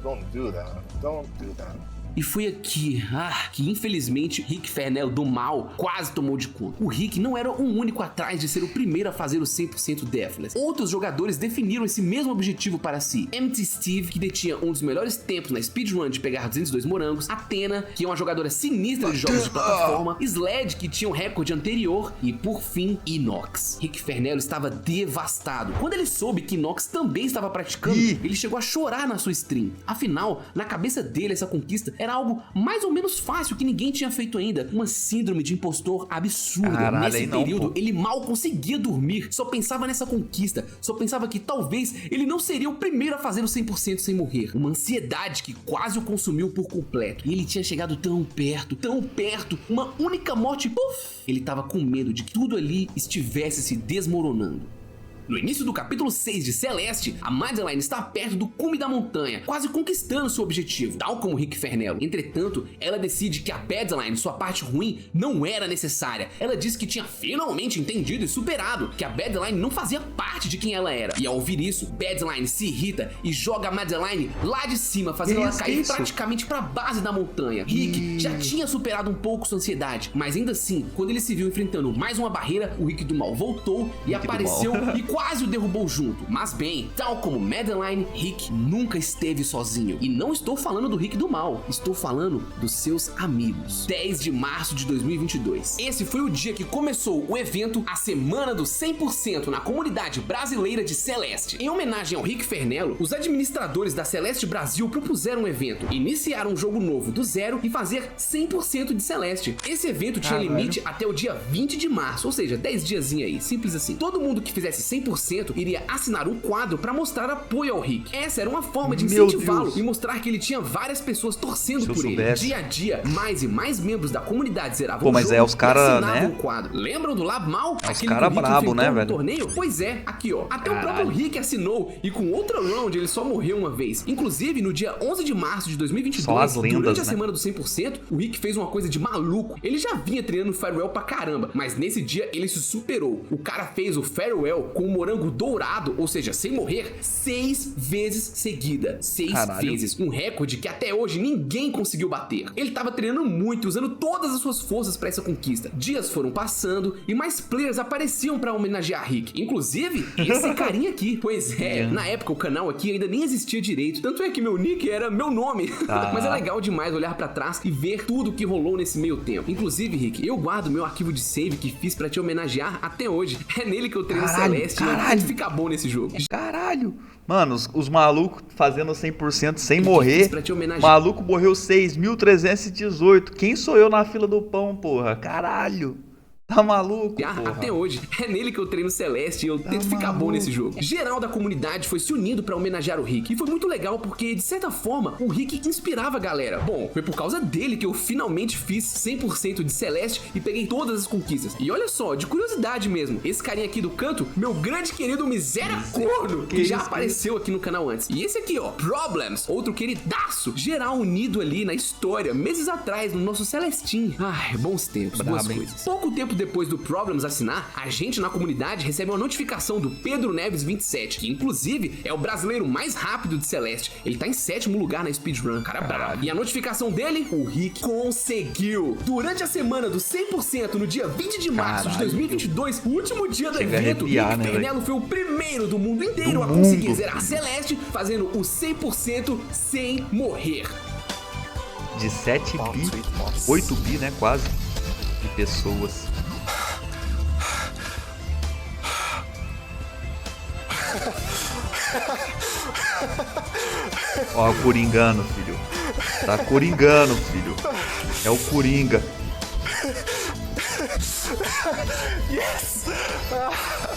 don't do that. Don't do that. E foi aqui, que infelizmente Rick Fernello do mal quase tomou de conta. O Rick não era o único atrás de ser o primeiro a fazer o 100% Deathless. Outros jogadores definiram esse mesmo objetivo para si. Empty Steve, que detinha um dos melhores tempos na speedrun de pegar 202 morangos. Athena, que é uma jogadora sinistra de jogos de plataforma. Sled, que tinha um recorde anterior. E por fim, Inox. Rick Fernello estava devastado. Quando ele soube que Inox também estava praticando, ele chegou a chorar na sua stream. Afinal, na cabeça dele, essa conquista era algo mais ou menos fácil que ninguém tinha feito ainda. Uma síndrome de impostor absurda. Caralho, nesse período, ele mal conseguia dormir. Só pensava nessa conquista. Só pensava que talvez ele não seria o primeiro a fazer o 100% sem morrer. Uma ansiedade que quase o consumiu por completo. E ele tinha chegado tão perto. Uma única morte, puff! Ele tava com medo de que tudo ali estivesse se desmoronando. No início do capítulo 6 de Celeste, a Madeline está perto do cume da montanha, quase conquistando seu objetivo, tal como Rick Fernello. Entretanto, ela decide que a Badline, sua parte ruim, não era necessária. Ela diz que tinha finalmente entendido e superado que a Badline não fazia parte de quem ela era. E ao ouvir isso, Badline se irrita e joga a Madeline lá de cima, fazendo ela cair praticamente para a base da montanha. Rick já tinha superado um pouco sua ansiedade, mas ainda assim, quando ele se viu enfrentando mais uma barreira, o Rick do Mal voltou e apareceu e quase o derrubou junto. Mas bem, tal como Madeline, Rick nunca esteve sozinho. E não estou falando do Rick do mal, estou falando dos seus amigos. 10 de março de 2022. Esse foi o dia que começou o evento A Semana do 100% na comunidade brasileira de Celeste. Em homenagem ao Rick Fernello, os administradores da Celeste Brasil propuseram um evento, iniciar um jogo novo do zero e fazer 100% de Celeste. Esse evento tinha limite até o dia 20 de março, ou seja, 10 diazinho aí, simples assim. Todo mundo que fizesse 100% iria assinar um quadro para mostrar apoio ao Rick. Essa era uma forma de incentivá-lo e mostrar que ele tinha várias pessoas torcendo por ele. Dia a dia, mais e mais membros da comunidade zeravam o jogo os cara, né? o quadro. Lembram do Lab Mal? Os cara brabo, né, velho? Torneio? Pois é, aqui ó. Até o próprio Rick assinou e com outra round ele só morreu uma vez. Inclusive, no dia 11 de março de 2022, durante a semana do 100%, o Rick fez uma coisa de maluco. Ele já vinha treinando Farewell pra caramba, mas nesse dia ele se superou. O cara fez o Farewell com o morango dourado, ou seja, sem morrer, 6 vezes seguida. 6 vezes. Um recorde que até hoje ninguém conseguiu bater. Ele tava treinando muito, usando todas as suas forças pra essa conquista. Dias foram passando e mais players apareciam pra homenagear Rick. Inclusive, esse carinha aqui. Pois é, na época o canal aqui ainda nem existia direito. Tanto é que meu nick era meu nome. Mas é legal demais olhar pra trás e ver tudo que rolou nesse meio tempo. Inclusive, Rick, eu guardo meu arquivo de save que fiz pra te homenagear até hoje. É nele que eu treino Celeste e fica bom nesse jogo. Caralho. Mano, os malucos fazendo 100% sem morrer. Maluco morreu 6.318. Quem sou eu na fila do pão, porra? Caralho. Tá maluco, porra? Até hoje, é nele que eu treino Celeste e eu tento ficar bom nesse jogo. Geral da comunidade foi se unindo pra homenagear o Rick. E foi muito legal porque, de certa forma, o Rick inspirava a galera. Bom, foi por causa dele que eu finalmente fiz 100% de Celeste e peguei todas as conquistas. E olha só, de curiosidade mesmo, esse carinha aqui do canto, meu grande querido Miséria Corno, que já apareceu aqui no canal antes. E esse aqui, ó, Problems, outro queridaço, geral unido ali na história, meses atrás, no nosso Celestinho. Ai, bons tempos, boas coisas. Pouco tempo depois do Problems assinar, a gente na comunidade recebe uma notificação do Pedro Neves 27, que inclusive é o brasileiro mais rápido de Celeste. Ele tá em 7º lugar na speedrun, cara bravo. E a notificação dele, o Rick conseguiu. Durante a semana do 100% no dia 20 de março de 2022, o último dia do evento, Rick Fernello foi o primeiro do mundo inteiro a conseguir zerar Celeste, fazendo o 100% sem morrer. De 7 bi, 8 bi, né, quase, de pessoas. Ó, o Coringano, filho. Tá coringando, filho. É o Coringa. Yes!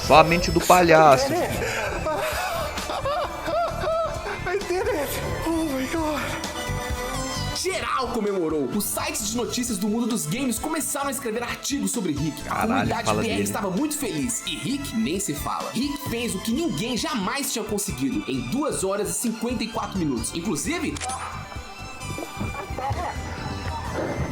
Só a mente do palhaço. I did it! Oh my god! Geral comemorou. Os sites de notícias do mundo dos games começaram a escrever artigos sobre Rick. A comunidade BR estava muito feliz. E Rick nem se fala. Rick fez o que ninguém jamais tinha conseguido em 2 horas e 54 minutos. Inclusive...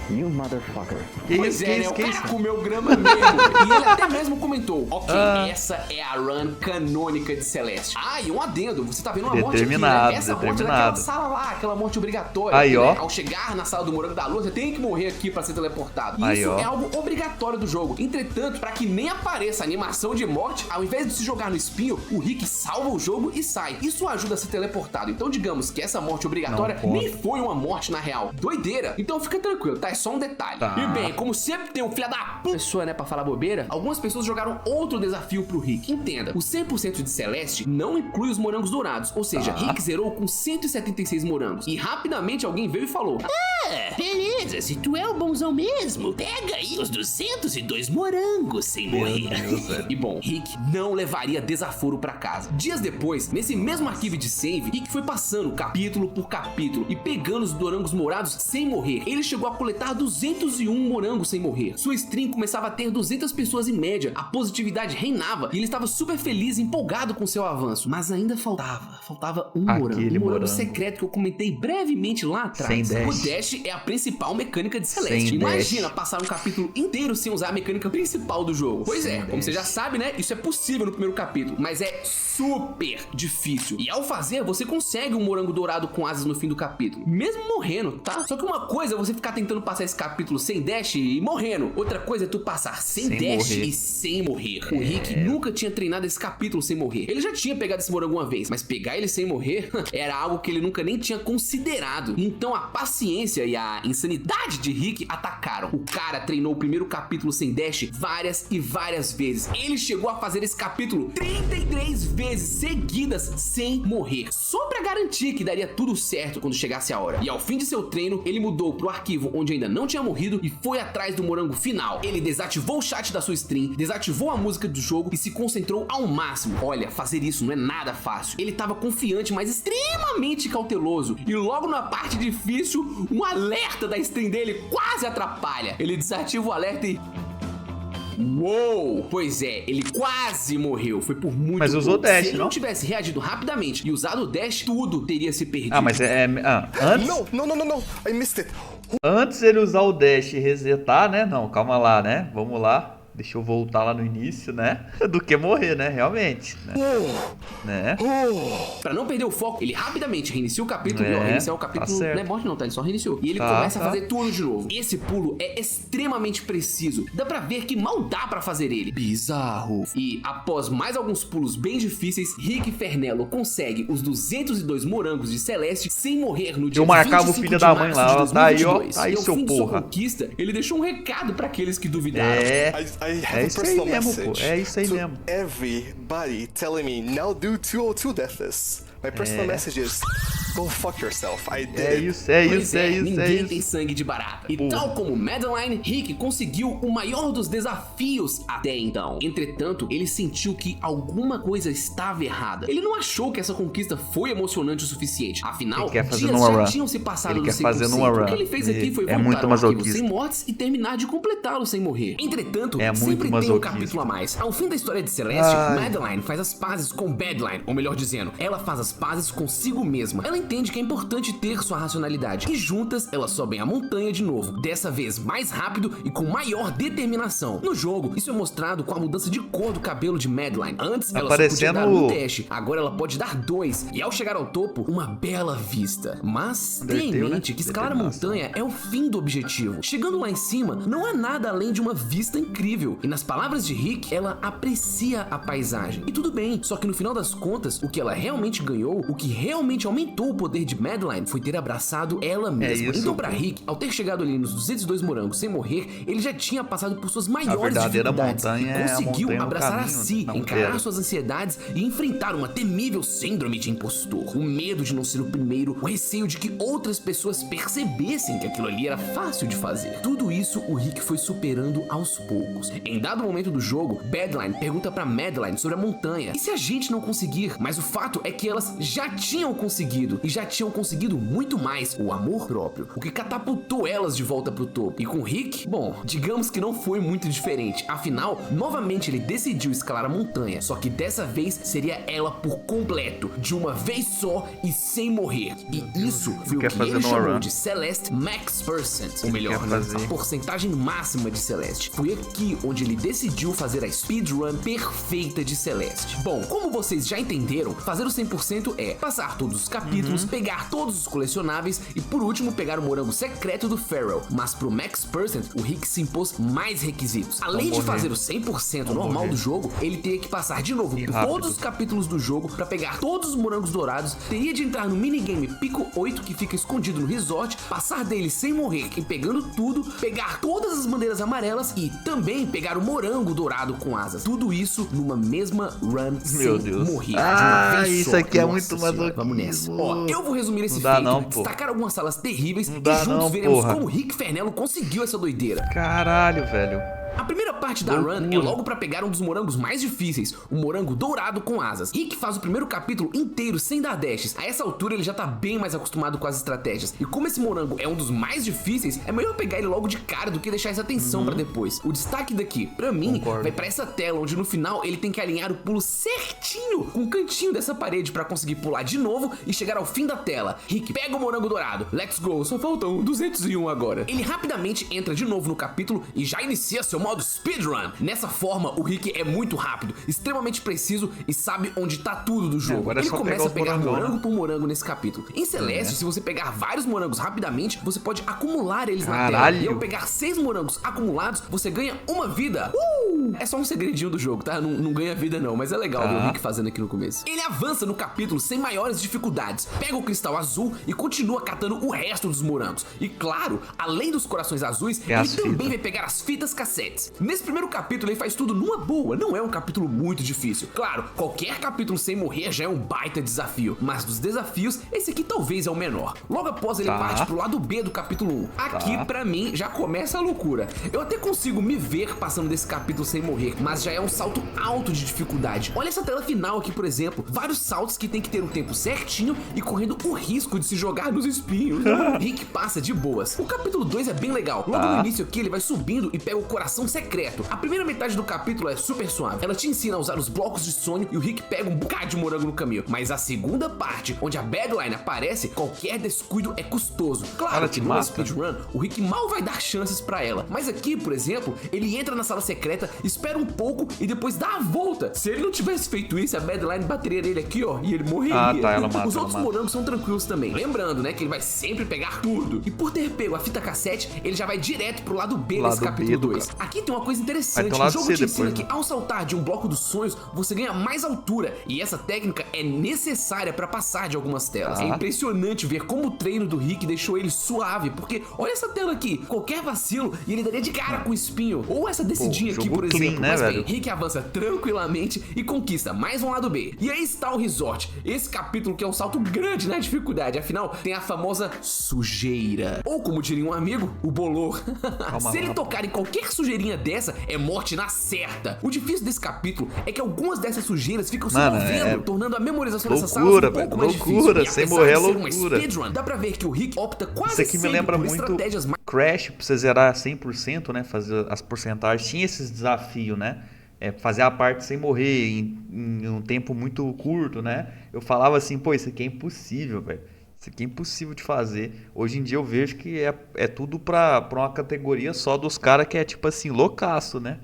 You motherfucker. Pois é, o cara comeu grama mesmo. E ele até mesmo comentou: ok, essa é a run canônica de Celeste. Ah, e um adendo, você tá vendo uma morte aqui, né? Essa morte é daquela sala lá, aquela morte obrigatória. Aí, ó. Né? Ao chegar na sala do Morango da Lua, você tem que morrer aqui pra ser teleportado. Aí, isso é algo obrigatório do jogo. Entretanto, pra que nem apareça a animação de morte, ao invés de se jogar no espinho, o Rick salva o jogo e sai. Isso ajuda a ser teleportado. Então digamos que essa morte obrigatória nem foi uma morte na real. Doideira. Então fica tranquilo, tá? É só um detalhe. Tá. E bem, como sempre tem um filho da pessoa, né, pra falar bobeira, algumas pessoas jogaram outro desafio pro Rick. Entenda, o 100% de Celeste não inclui os morangos dourados, ou seja, Rick zerou com 176 morangos. E rapidamente alguém veio e falou: ah, beleza, se tu é o bonzão mesmo, pega aí os 202 morangos sem morrer. E bom, Rick não levaria desaforo pra casa. Dias depois, nesse mesmo arquivo de save, Rick foi passando capítulo por capítulo e pegando os morangos mourados sem morrer. Ele chegou a coletar 201 morangos sem morrer. Sua stream começava a ter 200 pessoas em média, a positividade reinava e ele estava super feliz e empolgado com seu avanço. Mas ainda faltava um morango secreto que eu comentei brevemente lá atrás. O Dash é a principal mecânica de Celeste. Imagina passar um capítulo inteiro sem usar a mecânica principal do jogo. Pois é, como você já sabe, né? Isso é possível no primeiro capítulo, mas é super difícil. E ao fazer, você consegue um morango dourado com asas no fim do capítulo, mesmo morrendo, tá? Só que uma coisa é você ficar tentando passar esse capítulo sem dash e morrendo. Outra coisa é tu passar sem dash e sem morrer. O Rick nunca tinha treinado esse capítulo sem morrer. Ele já tinha pegado esse morango uma vez, mas pegar ele sem morrer era algo que ele nunca nem tinha considerado. Então a paciência e a insanidade de Rick atacaram. O cara treinou o primeiro capítulo sem dash várias e várias vezes. Ele chegou a fazer esse capítulo 33 vezes seguidas sem morrer, só pra garantir que daria tudo certo quando chegasse a hora. E ao fim de seu treino, ele mudou pro arquivo onde ainda não tinha morrido e foi atrás do morango final. Ele desativou o chat da sua stream, desativou a música do jogo e se concentrou ao máximo. Olha, fazer isso não é nada fácil. Ele tava confiante, mas extremamente cauteloso. E logo na parte difícil, um alerta da stream dele quase atrapalha. Ele desativa o alerta e... Uou! Pois é, ele quase morreu. Foi por muito Mas usou dash, Se ele não tivesse reagido rapidamente e usado o dash, tudo teria se perdido. Ah, mas antes... No, I missed it. Antes ele usar o dash e resetar, né? Não, calma lá, né? Vamos lá. Deixa eu voltar lá no início, né? Do que morrer, né? Realmente, né? Pra não perder o foco, ele rapidamente reinicia o capítulo. Reiniciar o capítulo não é morte não, tá? Ele só reiniciou. E ele começa a fazer tudo de novo. Esse pulo é extremamente preciso. Dá pra ver que mal dá pra fazer ele. Bizarro. E após mais alguns pulos bem difíceis, Rick Fernello consegue os 202 morangos de Celeste sem morrer no dia 25 de março. Eu marcava o filho da mãe lá, ó. Tá aí, ó. Tá aí, seu porra. Sua conquista, ele deixou um recado pra aqueles que duvidaram. I have a personal message to everybody telling me now do 202 deathless. My personal message is Go fuck yourself. I did. É isso, é isso, é isso, ninguém é isso. tem sangue de barata. E tal como Madeline, Rick conseguiu o maior dos desafios até então. Entretanto, ele sentiu que alguma coisa estava errada. Ele não achou que essa conquista foi emocionante o suficiente. Afinal, dias já tinham se passado do 100%. O que ele fez aqui foi voltar ao arquivo sem mortes e terminar de completá-lo sem morrer. Entretanto, sempre tem um capítulo a mais. Ao fim da história de Celeste, Madeline faz as pazes com Badline, ou melhor dizendo, ela faz as pazes consigo mesma. Ela entende que é importante ter sua racionalidade. E juntas, elas sobem a montanha de novo. Dessa vez mais rápido e com maior determinação. No jogo, isso é mostrado com a mudança de cor do cabelo de Madeline. Antes, ela só podia dar um dash. Agora ela pode dar 2. E ao chegar ao topo, uma bela vista. Mas tenha em mente que escalar a montanha é o fim do objetivo. Chegando lá em cima, não há nada além de uma vista incrível. E nas palavras de Rick, ela aprecia a paisagem. E tudo bem, só que no final das contas, o que ela realmente ganhou, o que realmente aumentou o poder de Madeline, foi ter abraçado ela mesma. Então pra Rick, ao ter chegado ali nos 202 morangos sem morrer, ele já tinha passado por suas maiores dificuldades e conseguiu abraçar a si, encarar suas ansiedades e enfrentar uma temível síndrome de impostor. O medo de não ser o primeiro, o receio de que outras pessoas percebessem que aquilo ali era fácil de fazer. Tudo isso o Rick foi superando aos poucos. Em dado momento do jogo, Badline pergunta pra Madeline sobre a montanha. E se a gente não conseguir? Mas o fato é que elas já tinham conseguido, e já tinham conseguido muito mais, o amor próprio, o que catapultou elas de volta pro topo. E com Rick, bom, digamos que não foi muito diferente. Afinal, novamente ele decidiu escalar a montanha, só que dessa vez seria ela por completo, de uma vez só e sem morrer. E isso foi o que ele chamou de Celeste Max Percent, ou melhor, a porcentagem máxima de Celeste. Foi aqui onde ele decidiu fazer a speedrun perfeita de Celeste. Bom, como vocês já entenderam, fazer o 100% é passar todos os capítulos, pegar todos os colecionáveis e por último pegar o morango secreto do Pharrell. Mas pro Max Percent, o Rick se impôs mais requisitos. Além de fazer o 100% normal do jogo, ele teria que passar de novo por todos os capítulos do jogo pra pegar todos os morangos dourados, teria de entrar no minigame Pico 8 que fica escondido no resort, passar dele sem morrer e pegando tudo, pegar todas as bandeiras amarelas e também pegar o morango dourado com asas. Tudo isso numa mesma run sem morrer. De uma vez isso só. aqui é muito masoquismo. Vamos nessa. Ó, eu vou resumir esse feito, destacar algumas salas terríveis e juntos veremos como Rick Fernello conseguiu essa doideira. Caralho, velho. A primeira parte da run é logo pra pegar um dos morangos mais difíceis, o morango dourado com asas. Rick faz o primeiro capítulo inteiro sem dar dashes. A essa altura ele já tá bem mais acostumado com as estratégias. E como esse morango é um dos mais difíceis, é melhor pegar ele logo de cara do que deixar essa tensão pra depois. O destaque daqui, pra mim, vai pra essa tela onde no final ele tem que alinhar o pulo certinho com o cantinho dessa parede pra conseguir pular de novo e chegar ao fim da tela. Rick pega o morango dourado. Let's go, só faltam 201 agora. Ele rapidamente entra de novo no capítulo e já inicia seu modo speedrun. Nessa forma, o Rick é muito rápido, extremamente preciso e sabe onde tá tudo do jogo. Ele começa a pegar morango por morango nesse capítulo. Em Celeste, se você pegar vários morangos rapidamente, você pode acumular eles na tela. E ao pegar 6 morangos acumulados, você ganha uma vida. É só um segredinho do jogo, tá? Não ganha vida não, mas é legal ver o Rick fazendo aqui no começo. Ele avança no capítulo sem maiores dificuldades, pega o cristal azul e continua catando o resto dos morangos. E claro, além dos corações azuis, ele também vai pegar as fitas cassetes. Nesse primeiro capítulo ele faz tudo numa boa, não é um capítulo muito difícil. Claro, qualquer capítulo sem morrer já é um baita desafio, mas dos desafios, esse aqui talvez é o menor. Logo após ele parte pro lado B do capítulo 1. Aqui, pra mim, já começa a loucura. Eu até consigo me ver passando desse capítulo sem morrer, mas já é um salto alto de dificuldade. Olha essa tela final aqui, por exemplo. Vários saltos que tem que ter um tempo certinho e correndo o risco de se jogar nos espinhos. Rick passa de boas. O capítulo 2 é bem legal. Logo no início aqui ele vai subindo e pega o coração secreto. A primeira metade do capítulo é super suave. Ela te ensina a usar os blocos de sonho e o Rick pega um bocado de morango no caminho. Mas a segunda parte, onde a Badline aparece, qualquer descuido é custoso. Claro que numa speedrun, o Rick mal vai dar chances pra ela. Mas aqui, por exemplo, ele entra na sala secreta, espera um pouco e depois dá a volta. Se ele não tivesse feito isso, a Badline bateria nele aqui, ó, e ele morreria. Ela mata, os outros morangos são tranquilos também. Lembrando, né, que ele vai sempre pegar tudo. E por ter pego a fita cassete, ele já vai direto pro lado B desse capítulo 2. Aqui tem uma coisa interessante. O jogo te ensina que ao saltar de um bloco dos sonhos, você ganha mais altura. E essa técnica é necessária pra passar de algumas telas. É impressionante ver como o treino do Rick deixou ele suave. Porque olha essa tela aqui. Qualquer vacilo e ele daria de cara com o espinho. Ou essa descidinha aqui, por clean, né, Mas bem, velho? Rick avança tranquilamente e conquista mais um lado B. E aí está o resort. Esse capítulo que é um salto grande na dificuldade. Afinal, tem a famosa sujeira. Ou como diria um amigo, o bolor. Se ele tocar em qualquer sujeirinha dessa, é morte na certa. O difícil desse capítulo é que algumas dessas sujeiras ficam se movendo, tornando a memorização dessas salas um pouco mais difícil. Sem morrer é loucura. Speedrun, dá pra ver que o Rick opta quase Isso aqui me lembra por muito estratégias mais... Crash, pra você zerar 100%, né? Fazer as porcentagens. Tinha esses desafios, né? Fazer a parte sem morrer em um tempo muito curto, né? Eu falava assim, pô, isso aqui é impossível, velho. Isso aqui é impossível de fazer. Hoje em dia eu vejo que é tudo pra uma categoria só dos caras que é tipo assim, loucaço, né?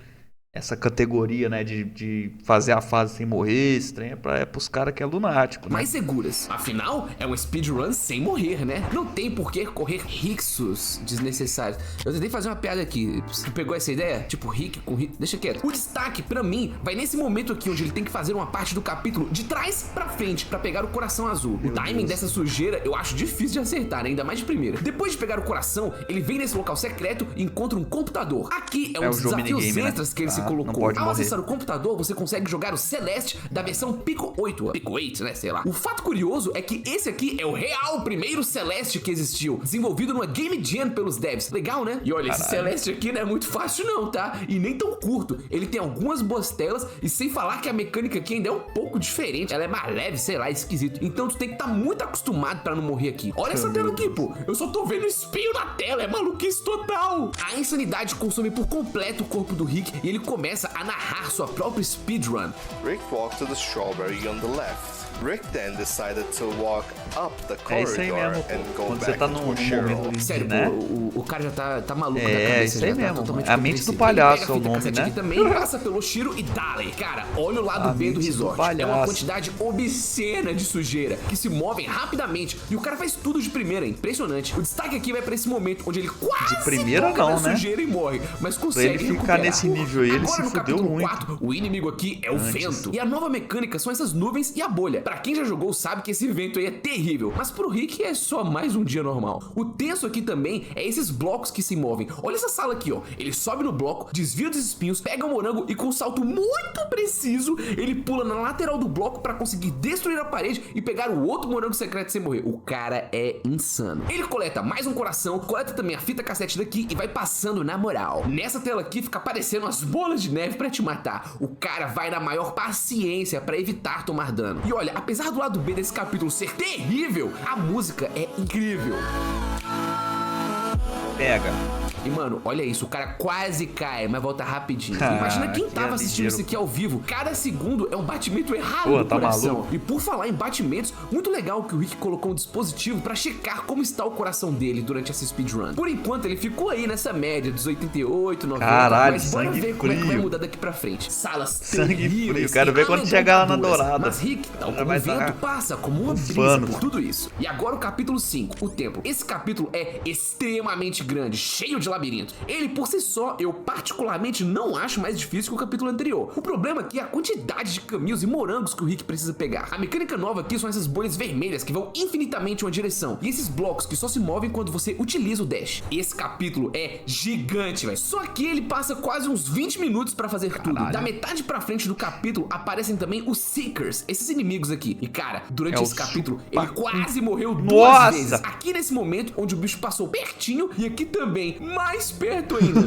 Essa categoria, né, de fazer a fase sem morrer, esse trem é pros caras que é lunático, né? Mais seguras. Afinal, é um speedrun sem morrer, né? Não tem por que correr riscos desnecessários. Eu tentei fazer uma piada aqui. Você pegou essa ideia? Tipo, Rick com Rick. Deixa quieto. O destaque, pra mim, vai nesse momento aqui onde ele tem que fazer uma parte do capítulo de trás pra frente pra pegar o coração azul. O timing dessa sujeira eu acho difícil de acertar, né? Ainda mais de primeira. Depois de pegar o coração, ele vem nesse local secreto e encontra um computador. Aqui é um dos desafios extras, né? Que ele se colocou. Ao acessar o computador, você consegue jogar o Celeste da versão Pico 8, Pico 8, né, sei lá. O fato curioso é que esse aqui é o real primeiro Celeste que existiu, desenvolvido numa Game Jam pelos devs. Legal, né? E olha, esse Celeste aqui não é muito fácil não, tá? E nem tão curto. Ele tem algumas boas telas e sem falar que a mecânica aqui ainda é um pouco diferente. Ela é mais leve, sei lá, esquisito. Então tu tem que estar muito acostumado pra não morrer aqui. Olha essa tela aqui, pô. Eu só tô vendo o espelho na tela, é maluquice total. A insanidade consome por completo o corpo do Rick e ele começa a narrar sua própria speedrun. Rick walked to the strawberry on the left. Rick then decided to walk up the corridor isso aí mesmo, and go quando back você tá num to Cheryl. momento Sério, né? pô, o cara já tá maluco da cabeça. Isso aí já mesmo. tá totalmente A mente do compreensivo. palhaço Ele é o pega a fita nome, cassete né? aqui também, passa pelo Shiro e dale. Cara, olha o lado B do resort. É uma quantidade obscena de sujeira que se movem rapidamente e o cara faz tudo de primeira, é impressionante. O destaque aqui vai pra esse momento onde ele quase de primeira toca não, na né? sujeira e morre, mas consegue pra ele ficar recuperar. nesse nível aí, ele Agora, se no fudeu capítulo muito. 4, o inimigo aqui é o vento. E a nova mecânica são essas nuvens e a bolha. Pra quem já jogou sabe que esse vento aí é terrível, mas pro Rick é só mais um dia normal. O tenso aqui também é esses blocos que se movem. Olha essa sala aqui, ó. Ele sobe no bloco, desvia dos espinhos, pega o morango e com um salto muito preciso, ele pula na lateral do bloco pra conseguir destruir a parede e pegar o outro morango secreto sem morrer. O cara é insano. Ele coleta mais um coração, coleta também a fita cassete daqui e vai passando na moral. Nessa tela aqui fica aparecendo as bolas de neve pra te matar. O cara vai na maior paciência pra evitar tomar dano. E olha, apesar do lado B desse capítulo ser terrível, a música é incrível. Pega. E mano, olha isso, o cara quase cai, mas volta rapidinho. Imagina quem tava assistindo isso aqui ao vivo. Cada segundo é um batimento errado do coração. Maluco. E por falar em batimentos, muito legal que o Rick colocou um dispositivo pra checar como está o coração dele durante essa speedrun. Por enquanto ele ficou aí nessa média dos 88, 90. Caralho, mas bora sangue ver como é que vai frio. mudar daqui pra frente. Salas Sangue terríveis frio, quero ver quando e chegar lá na amedrontadoras. dourada. Mas Rick, tal como vai o vento, tá passa como uma brisa bufando. por tudo isso. E agora o capítulo 5, o templo. Esse capítulo é extremamente grande, cheio de labirintos. Ele por si só, eu particularmente não acho mais difícil que o capítulo anterior. O problema aqui é a quantidade de caminhos e morangos que o Rick precisa pegar. A mecânica nova aqui são essas bolhas vermelhas que vão infinitamente em uma direção. E esses blocos que só se movem quando você utiliza o dash. Esse capítulo é gigante, velho. Só que ele passa quase uns 20 minutos pra fazer tudo. Da metade pra frente do capítulo aparecem também os Seekers, esses inimigos aqui. E cara, durante esse capítulo, ele quase morreu duas vezes. Aqui nesse momento, onde o bicho passou pertinho e aqui também, mais perto ainda.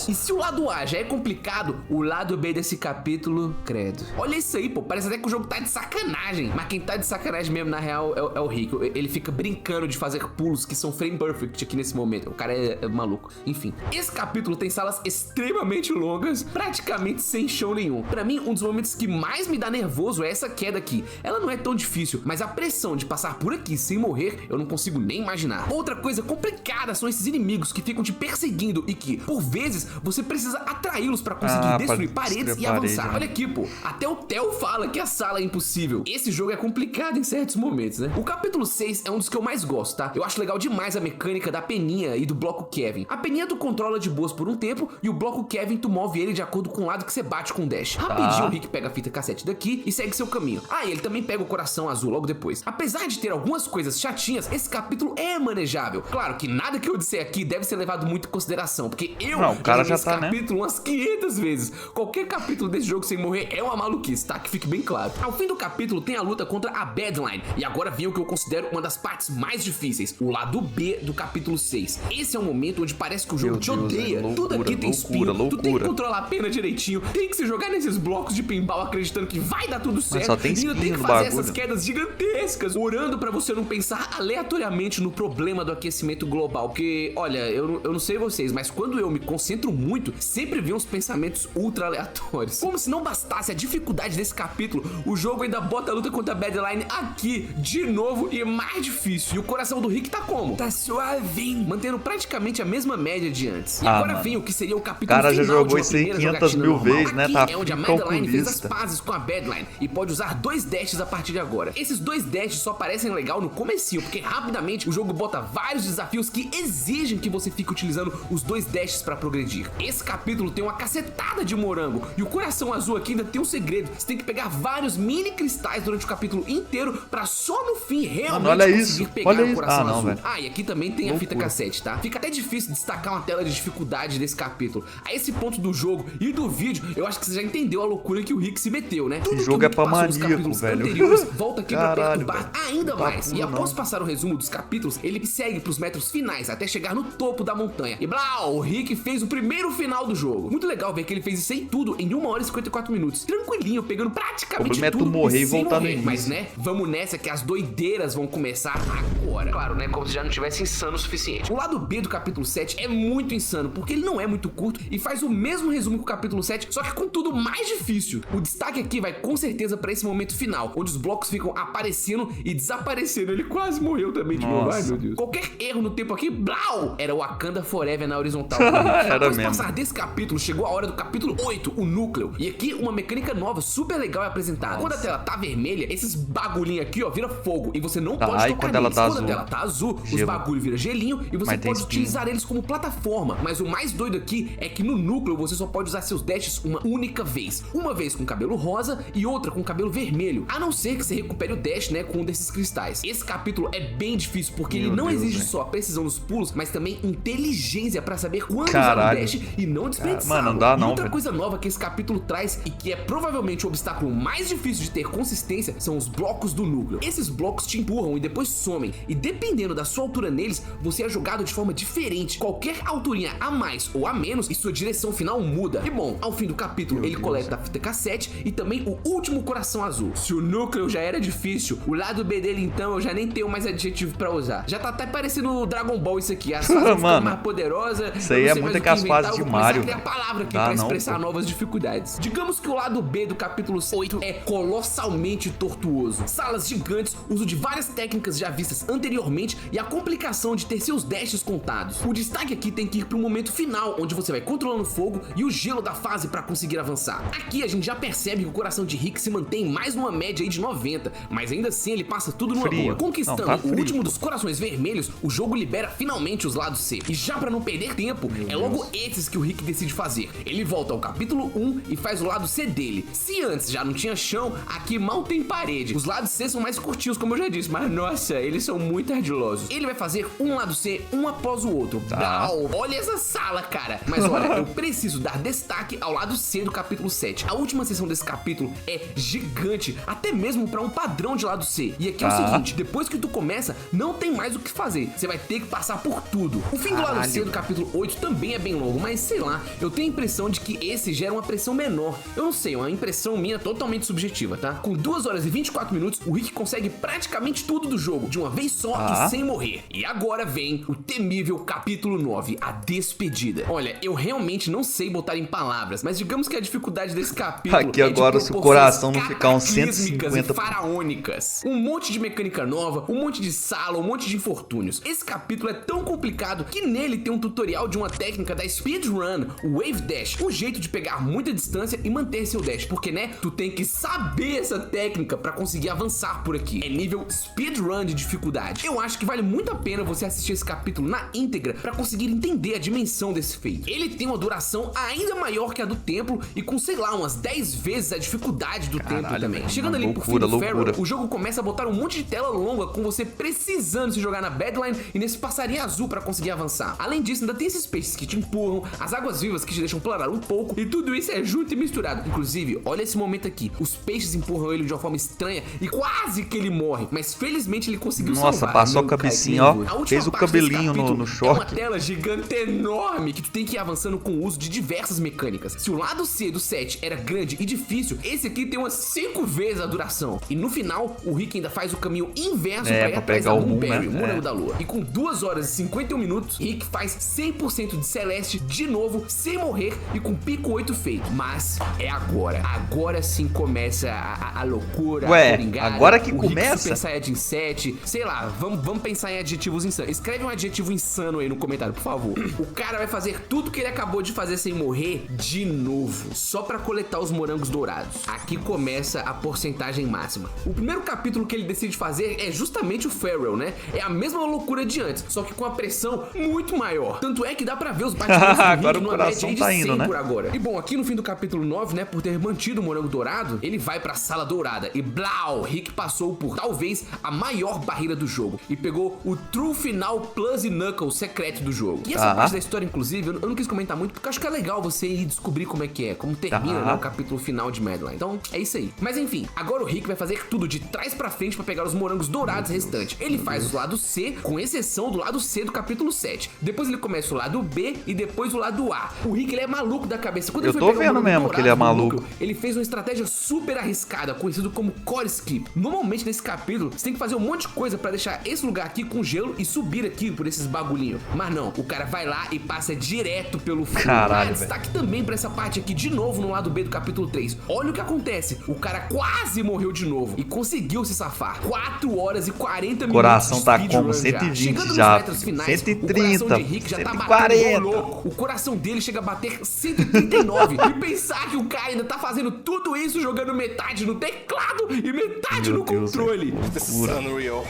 E se o lado A já é complicado, o lado B desse capítulo, credo. Olha isso aí, pô, parece até que o jogo tá de sacanagem. Mas quem tá de sacanagem mesmo, na real, é o Rick. Ele fica brincando de fazer pulos que são frame perfect aqui nesse momento. O cara é maluco. Enfim, esse capítulo tem salas extremamente longas, praticamente sem chão nenhum. Pra mim, um dos momentos que mais me dá nervoso é essa queda aqui. Ela não é tão difícil, mas a pressão de passar por aqui sem morrer, eu não consigo nem imaginar. Outra coisa complicada são esses inimigos que ficam te perseguindo e que, por vezes, você precisa atraí-los pra conseguir destruir paredes e avançar. Olha aqui, pô. Até o Theo fala que a sala é impossível. Esse jogo é complicado em certos momentos, né? O capítulo 6 é um dos que eu mais gosto, tá? Eu acho legal demais a mecânica da Peninha e do bloco Kevin. A Peninha tu controla de boas por um tempo e o bloco Kevin tu move ele de acordo com o lado que você bate com o dash. Rapidinho o Rick pega a fita cassete daqui e segue seu caminho. Ah, e ele também pega o coração azul logo depois. Apesar de ter algumas coisas chatinhas, esse capítulo é manejável. Claro que nada que eu disser aqui deve ser levado muito muito em consideração, porque eu Não, o cara joguei já tá, esse capítulo umas 500 vezes. Qualquer capítulo desse jogo sem morrer é uma maluquice, tá? Que fique bem claro. Ao fim do capítulo tem a luta contra a Badline, e agora vem o que eu considero uma das partes mais difíceis, o lado B do capítulo 6. Esse é o momento onde parece que o jogo te odeia. Tudo aqui tem espinho, tu tem que controlar a pena direitinho, tem que se jogar nesses blocos de pinball acreditando que vai dar tudo certo, só tem e ainda tem que espinho no fazer bagulho. essas quedas gigantescas, orando pra você não pensar aleatoriamente no problema do aquecimento global, porque, olha, eu não sei vocês, mas quando eu me concentro muito, sempre vem uns pensamentos ultra aleatórios. Como se não bastasse a dificuldade desse capítulo, o jogo ainda bota a luta contra a Badline aqui, de novo, e mais difícil. E o coração do Rick tá como? Tá suavinho, mantendo praticamente a mesma média de antes. E agora mano, vem o que seria o capítulo cara já final jogou de uma isso aí primeira 500 jogatina mil normal. vezes, né? Aqui Tá é onde a Madeline fez as calculista. pazes com a Badline e pode usar 2 dashes a partir de agora. Esses 2 dashes só parecem legal no comecinho, porque rapidamente o jogo bota vários desafios que exigem que você fique utilizando os 2 dashes pra progredir. Esse capítulo tem uma cacetada de morango, e o coração azul aqui ainda tem um segredo. Você tem que pegar vários mini cristais durante o capítulo inteiro pra só no fim realmente olha conseguir isso, pegar olha o isso. coração Não, azul. velho. E aqui também tem a fita Loucura. cassete, tá? Fica até difícil destacar uma tela de dificuldade desse capítulo. A esse ponto do jogo e do vídeo, eu acho que você já entendeu a loucura que o Rick se meteu, né? Tudo que jogo o é Rick pra passou nos maníaco, capítulos velho. anteriores volta aqui pra Caralho, perturbar velho. ainda Não tá mais. puro, E após não. passar o resumo dos capítulos, ele segue pros metros finais até chegar no topo da montanha. E blau, o Rick fez o primeiro final do jogo. Muito legal ver que ele fez isso aí tudo em 1 hora e 54 minutos. Tranquilinho, pegando praticamente O problema é tu tudo morrer e sem voltar no morrer. início. Mas né, vamos nessa que as doideiras vão começar agora. Claro, né, como se já não tivesse insano o suficiente. O lado B do capítulo 7 é muito insano, porque ele não é muito curto e faz o mesmo resumo que o capítulo 7, só que com tudo mais difícil. O destaque aqui vai com certeza pra esse momento final, onde os blocos ficam aparecendo e desaparecendo. Ele quase morreu também de novo. Nossa. Ai, meu Deus. Qualquer erro no tempo aqui, blau! Era Wakanda Forever na horizontal. Era Após mesmo. passar desse capítulo, chegou a hora do capítulo 8, o núcleo. E aqui uma mecânica nova, super legal é apresentada. Quando a tela tá vermelha, esses bagulhinhos aqui, ó, vira fogo e você não Tá, pode e tocar quando ela neles. tá Quando azul? a tela tá azul, os Gelo. bagulho vira gelinho e você Mas tem pode espinho. utilizar eles como plataforma. Mas o mais doido aqui é que no núcleo você só pode usar seus dashes uma única vez. Uma vez com cabelo rosa e outra com cabelo vermelho. A não ser que você recupere o dash, né, com um desses cristais. Esse capítulo é bem difícil porque Meu ele não Deus, exige velho. só a precisão nos pulos, mas também inteligência pra saber quando Caralho. usar o dash e não desperdiçar. Mano, não dá E não, outra velho. coisa nova que esse capítulo traz e que é provavelmente o obstáculo mais difícil de ter consistência são os blocos do núcleo. Esses blocos te empurram e depois somem, e dependendo da sua altura neles, você é jogado de forma diferente. Qualquer alturinha a mais ou a menos e sua direção final muda. E bom, ao fim do capítulo ele coleta a fita cassete e também o último coração azul. Se o núcleo já era difícil, o lado B dele então eu já nem tenho mais adjetivo pra usar. Já tá até parecendo o Dragon Ball isso aqui, as fases ficam Mano, mais poderosas. isso eu aí não é sei mais muito o que as inventar, fases eu de vou começar a Mario. criar palavra aqui Dá pra não, expressar pô. novas dificuldades. Digamos que o lado B do capítulo 8 é colossalmente tortuoso. Salas gigantes, uso de várias técnicas já vistas anteriormente e a complicação de ter seus dashes contados. O destaque aqui tem que ir pro momento final, onde você vai controlando o fogo e o gelo da fase pra conseguir avançar. Aqui a gente já percebe que o coração de Rick se mantém mais numa média aí de 90, mas ainda assim ele passa tudo numa Frio. boa. Conquistando Não, tá o frio, último pô. dos corações vermelhos, o jogo libera finalmente os lados C. E já pra não perder tempo, é logo esses que o Rick decide fazer. Ele volta ao capítulo 1 e faz o lado C dele. Se antes já não tinha chão, aqui mal tem parede. Os lados C são mais curtinhos, como eu já disse, mas nossa, eles são muito ardilosos. Ele vai fazer um lado C, um após o outro. Brau, olha essa sala, cara. Mas olha, eu preciso dar destaque ao lado C do capítulo 7. A última sessão desse capítulo é gigante, até mesmo pra um padrão de lado C. E aqui é o seguinte, depois que tu começa, não tem mais o que fazer. Você vai ter que passar por tudo. O fim do lado C do capítulo 8 também é bem longo, mas sei lá, eu tenho a impressão de que esse gera uma pressão menor. Eu não sei, é uma impressão minha totalmente subjetiva, tá? Com 2 horas e 24 minutos, o Rick consegue praticamente tudo do jogo, de uma vez só e sem morrer. E agora vem o temível capítulo 9, a despedida. Olha, eu realmente não sei botar em palavras, mas digamos que a dificuldade desse capítulo Aqui é de agora, se o proporções coração não ficar uns cataclísmicas 150 e faraônicas. Um monte de mecânica nova, um monte de sala, um monte de infortúnios. Esse capítulo é tão complicado que nele tem um tutorial de uma técnica da speedrun, o Wave Dash, um jeito de pegar muita distância e manter seu dash, porque né, tu tem que saber essa técnica pra conseguir avançar por aqui. É nível speedrun de dificuldade. Eu acho que vale muito a pena você assistir esse capítulo na íntegra pra conseguir entender a dimensão desse feito. Ele tem uma duração ainda maior que a do templo e com, sei lá, umas 10 vezes a dificuldade do templo também. velho, Chegando ali loucura, pro fim do loucura. Pharaoh, o jogo começa a botar um monte de tela longa com você precisando se jogar na Badline e nesse passarinho azul pra conseguir avançar. A Além disso, ainda tem esses peixes que te empurram, as águas vivas que te deixam planar um pouco, e tudo isso é junto e misturado. Inclusive, olha esse momento aqui, os peixes empurram ele de uma forma estranha e quase que ele morre, mas felizmente ele conseguiu salvar. Nossa, passou a cabecinha, ó, fez o cabelinho no choque. É uma tela gigante enorme que tu tem que ir avançando com o uso de diversas mecânicas. Se o lado C do set era grande e difícil, esse aqui tem umas 5 vezes a duração. E no final, o Rick ainda faz o caminho inverso pra ir atrás da Moonberry, o Morango da Lua. E com 2 horas e 51 minutos, Rick faz 100% de Celeste de novo, sem morrer e com pico 8 feito. Mas é agora. Agora sim começa a loucura. Ué, a coringada, agora que o começa? Rick Super Saiyajin 7. Sei lá, vamos pensar em adjetivos insanos. Escreve um adjetivo insano aí no comentário, por favor. O cara vai fazer tudo que ele acabou de fazer sem morrer de novo, só pra coletar os morangos dourados. Aqui começa a porcentagem máxima. O primeiro capítulo que ele decide fazer é justamente o Farewell, né? É a mesma loucura de antes, só que com a pressão muito maior. Tanto é que dá pra ver os batimentos do agora Rick o numa média coração aí de tá 100 indo, né? por agora. E bom, aqui no fim do capítulo 9, né, por ter mantido o morango dourado, ele vai pra sala dourada e blau, Rick passou por talvez a maior barreira do jogo e pegou o True Final Plus e Knuckles secreto do jogo. E essa parte da história, inclusive, eu não quis comentar muito porque eu acho que é legal você ir descobrir como é que é, como termina, né, o capítulo final de Madeline. Então, é isso aí. Mas enfim, agora o Rick vai fazer tudo de trás pra frente pra pegar os morangos dourados restantes. Ele faz o lado C, com exceção do lado C do capítulo 7. Depois ele começa o lado B e depois o lado A. O Rick, ele é maluco da cabeça. Quando Eu ele tô foi pegar vendo o morango mesmo que ele é dourado do maluco. núcleo, ele fez uma estratégia super arriscada, conhecido como core skip. Normalmente nesse capítulo, você tem que fazer um monte de coisa pra deixar esse lugar aqui com gelo e subir aqui por esses bagulhinhos. Mas não, o cara vai lá e passa direto pelo fio. Caralho, destaque também pra essa parte aqui de novo no lado B do capítulo 3. Olha o que acontece. O cara quase morreu de novo e conseguiu se safar. 4 horas e 40 minutos. O coração tá speedrun como já. 120 Chegando já, nos metros finais, 130, o coração de Rick já tá 140. batendo igual louco. O coração dele chega a bater 139. E pensar que o cara ainda tá fazendo tudo isso jogando metade no teclado e metade no controle. This is unreal.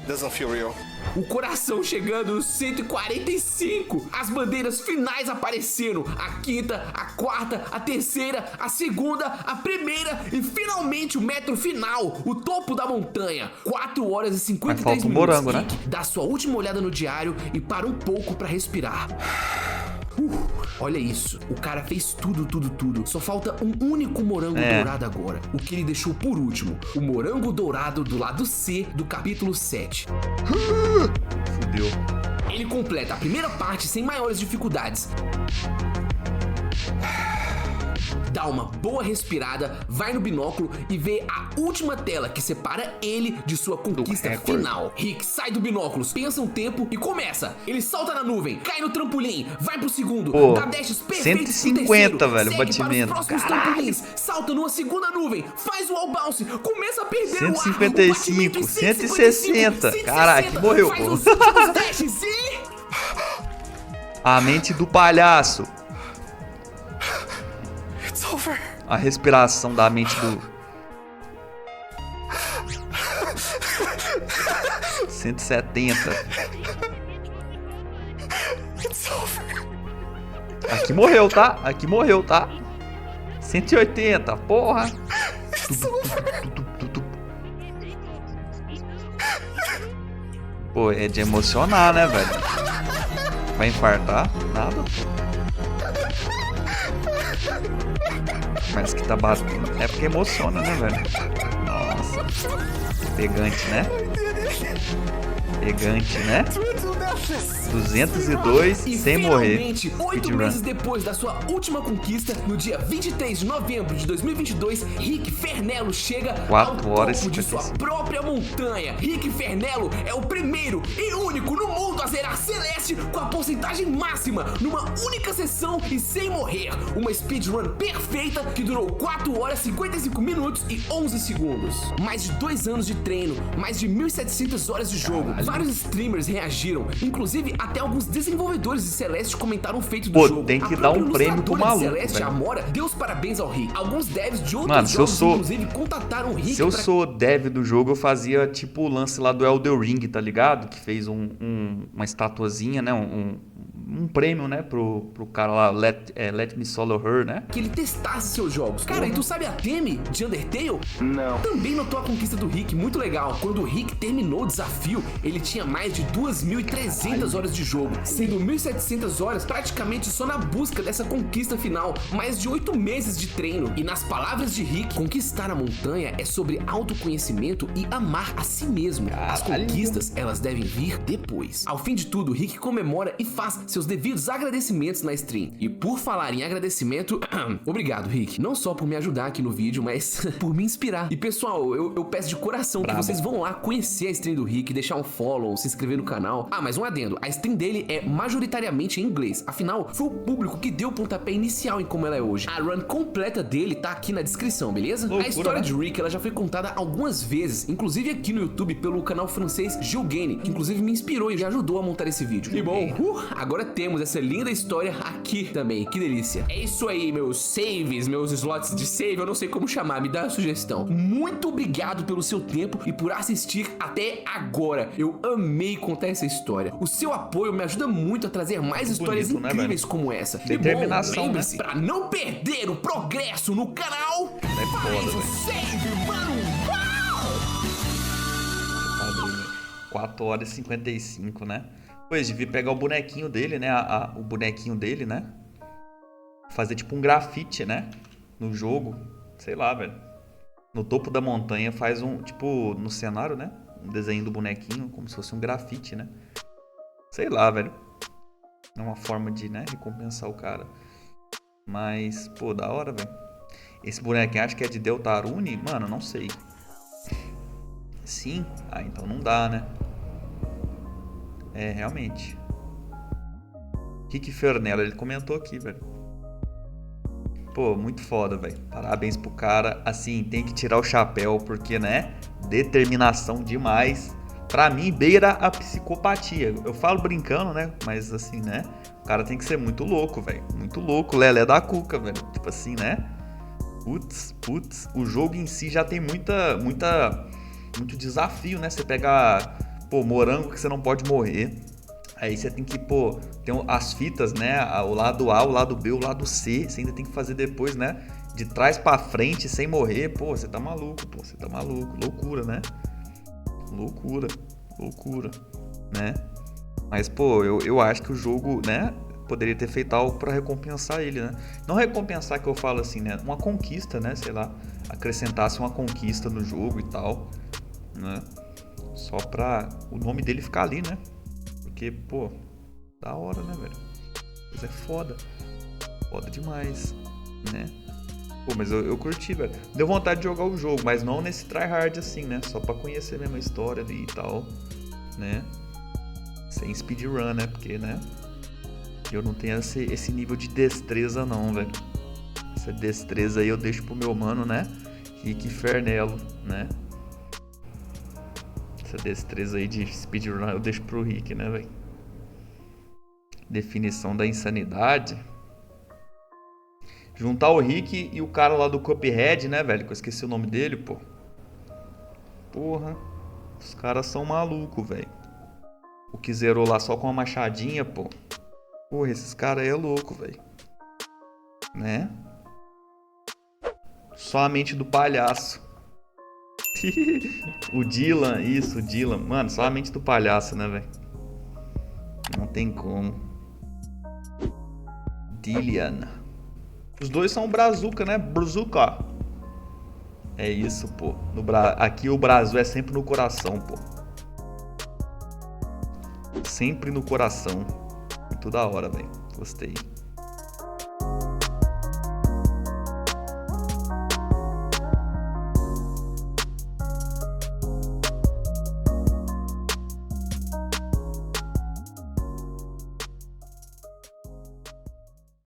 Doesn't feel real. O coração chegando nos 145. As bandeiras finais aparecendo. A quinta, a quarta, a terceira, a segunda, a primeira e finalmente o metro final. O topo da montanha. 4 horas e 53 falta um minutos. morango, né? Rick dá sua última olhada no diário e para um pouco pra respirar. Olha isso, o cara fez tudo. Só falta um único morango dourado agora. O que ele deixou por último. O morango dourado do lado C do capítulo 7. Fudeu. Ele completa a primeira parte sem maiores dificuldades. Dá uma boa respirada, vai no binóculo e vê a última tela que separa ele de sua conquista final. Rick sai do binóculos, pensa um tempo e começa. Ele salta na nuvem, cai no trampolim, vai pro segundo, dá dashes perfeitos 150, pro terceiro, velho, segue batimento. para os próximos trampolins, salta numa segunda nuvem, faz o wall bounce, começa a perder 155, o ar, 160. Caraca, morreu. Faz os últimos dashes e... A mente do palhaço. It's over. A respiração da mente do... 170. It's over. Aqui morreu, tá? Aqui morreu, tá? 180, porra. Pô, é de emocionar, né, velho? Vai infartar? Nada. Mas que tá batendo. É porque emociona, né, velho? Nossa. Pegante, né? Pegante, né? 202 e sem morrer. Finalmente, 8 meses depois da sua última conquista, no dia 23 de novembro de 2022, Rick Fernello chega 4 horas topo e de sua 55. própria montanha. Rick Fernello é o primeiro e único no mundo a zerar Celeste com a porcentagem máxima numa única sessão e sem morrer. Uma speedrun perfeita que durou 4 horas, 55 minutos e 11 segundos. Mais de 2 anos de treino, mais de 1.700 horas de jogo. Vários streamers reagiram, inclusive até alguns desenvolvedores de Celeste comentaram o feito do jogo. Tem que A dar um própria prêmio pro ilustradora de maluco, Celeste, velho. Amora, deu os parabéns ao Rick. Alguns devs de outros Mano, se eu jogos, sou- inclusive, contataram o Rick Se eu pra... sou dev do jogo, eu fazia tipo o lance lá do Elden Ring, tá ligado? Que fez uma estatuazinha, né? um prêmio, né, pro cara lá, Let Me Solo Her, né? Que ele testasse seus jogos. Cara, e tu sabe a Temi de Undertale? Não. Também notou a conquista do Rick, muito legal. Quando o Rick terminou o desafio, ele tinha mais de 2.300 horas de jogo, sendo 1.700 horas praticamente só na busca dessa conquista final, mais de 8 meses de treino. E nas palavras de Rick, conquistar a montanha é sobre autoconhecimento e amar a si mesmo. As conquistas, elas devem vir depois. Ao fim de tudo, Rick comemora e faz seus devidos agradecimentos na stream. E por falar em agradecimento, obrigado, Rick. Não só por me ajudar aqui no vídeo, mas por me inspirar. E pessoal, eu peço de coração que vocês vão lá conhecer a stream do Rick, deixar um follow, se inscrever no canal. Ah, mas um adendo, a stream dele é majoritariamente em inglês. Afinal, foi o público que deu o pontapé inicial em como ela é hoje. A run completa dele tá aqui na descrição, beleza? A história de Rick, ela já foi contada algumas vezes, inclusive aqui no YouTube pelo canal francês Gilgane, que inclusive me inspirou e me ajudou a montar esse vídeo. E bom, agora temos essa linda história aqui também, que delícia. É isso aí, meus saves, meus slots de save, eu não sei como chamar, me dá a sugestão. Muito obrigado pelo seu tempo e por assistir até agora. Eu amei contar essa história. O seu apoio me ajuda muito a trazer mais histórias incríveis como essa. Determinação, e bom, lembre-se, pra não perder o progresso no canal, faz o save, mano! 4 horas e 55, né? Pois, devia pegar o bonequinho dele, né? O bonequinho dele, né? Fazer tipo um grafite, né? No jogo. Sei lá, velho. No topo da montanha faz um... Tipo, no cenário, né? Um desenho do bonequinho, como se fosse um grafite, né? Sei lá, velho. É uma forma de, né? Recompensar o cara. Mas, pô, da hora, velho. Esse bonequinho acho que é de Deltarune? Mano, não sei. Sim? Ah, então não dá, né? É, realmente. Rick Fernello, ele comentou aqui, velho. Pô, muito foda, velho. Parabéns pro cara. Assim, tem que tirar o chapéu, porque, né? Determinação demais. Pra mim, beira a psicopatia. Eu falo brincando, né? Mas assim, né? O cara tem que ser muito louco, velho. Muito louco. Lelé da cuca, velho. Tipo assim, né? Putz. O jogo em si já tem muito desafio, né? Você pegar, pô, morango que você não pode morrer. Aí você tem que, pô, tem as fitas, né? O lado A, o lado B, o lado C. Você ainda tem que fazer depois, né? De trás pra frente, sem morrer. Pô, você tá maluco, pô. Você tá maluco. Loucura, né? Loucura, né? Mas, pô, eu acho que o jogo, né? Poderia ter feito algo pra recompensar ele, né? Não recompensar que eu falo assim, né? Uma conquista, né? Sei lá. Acrescentasse uma conquista no jogo e tal, né? Só pra o nome dele ficar ali, né? Porque, pô, da hora, né, velho? Isso é foda. Foda demais, né? Pô, mas eu curti, velho. Deu vontade de jogar o jogo, mas não nesse tryhard assim, né? Só pra conhecer mesmo a história ali e tal, né? Sem speedrun, né? Porque, né? Eu não tenho esse nível de destreza não, velho. Essa destreza aí eu deixo pro meu mano, né? Rick Fernello, né? Essa destreza aí de speedrun eu deixo pro Rick, né, velho? Definição da insanidade. Juntar o Rick e o cara lá do Cuphead, né, velho? Que eu esqueci o nome dele, pô. Porra. Os caras são malucos, velho. O que zerou lá só com uma machadinha, pô. Porra, esses caras aí é louco, velho. Né? Só a mente do palhaço. O Dylan, isso, o Dylan. Mano, só a mente do palhaço, né, velho? Não tem como. Dylan. Os dois são brazuca, né? Brazuca. É isso, pô. Aqui o Brasil é sempre no coração, pô. Sempre no coração. Muito da hora, velho. Gostei.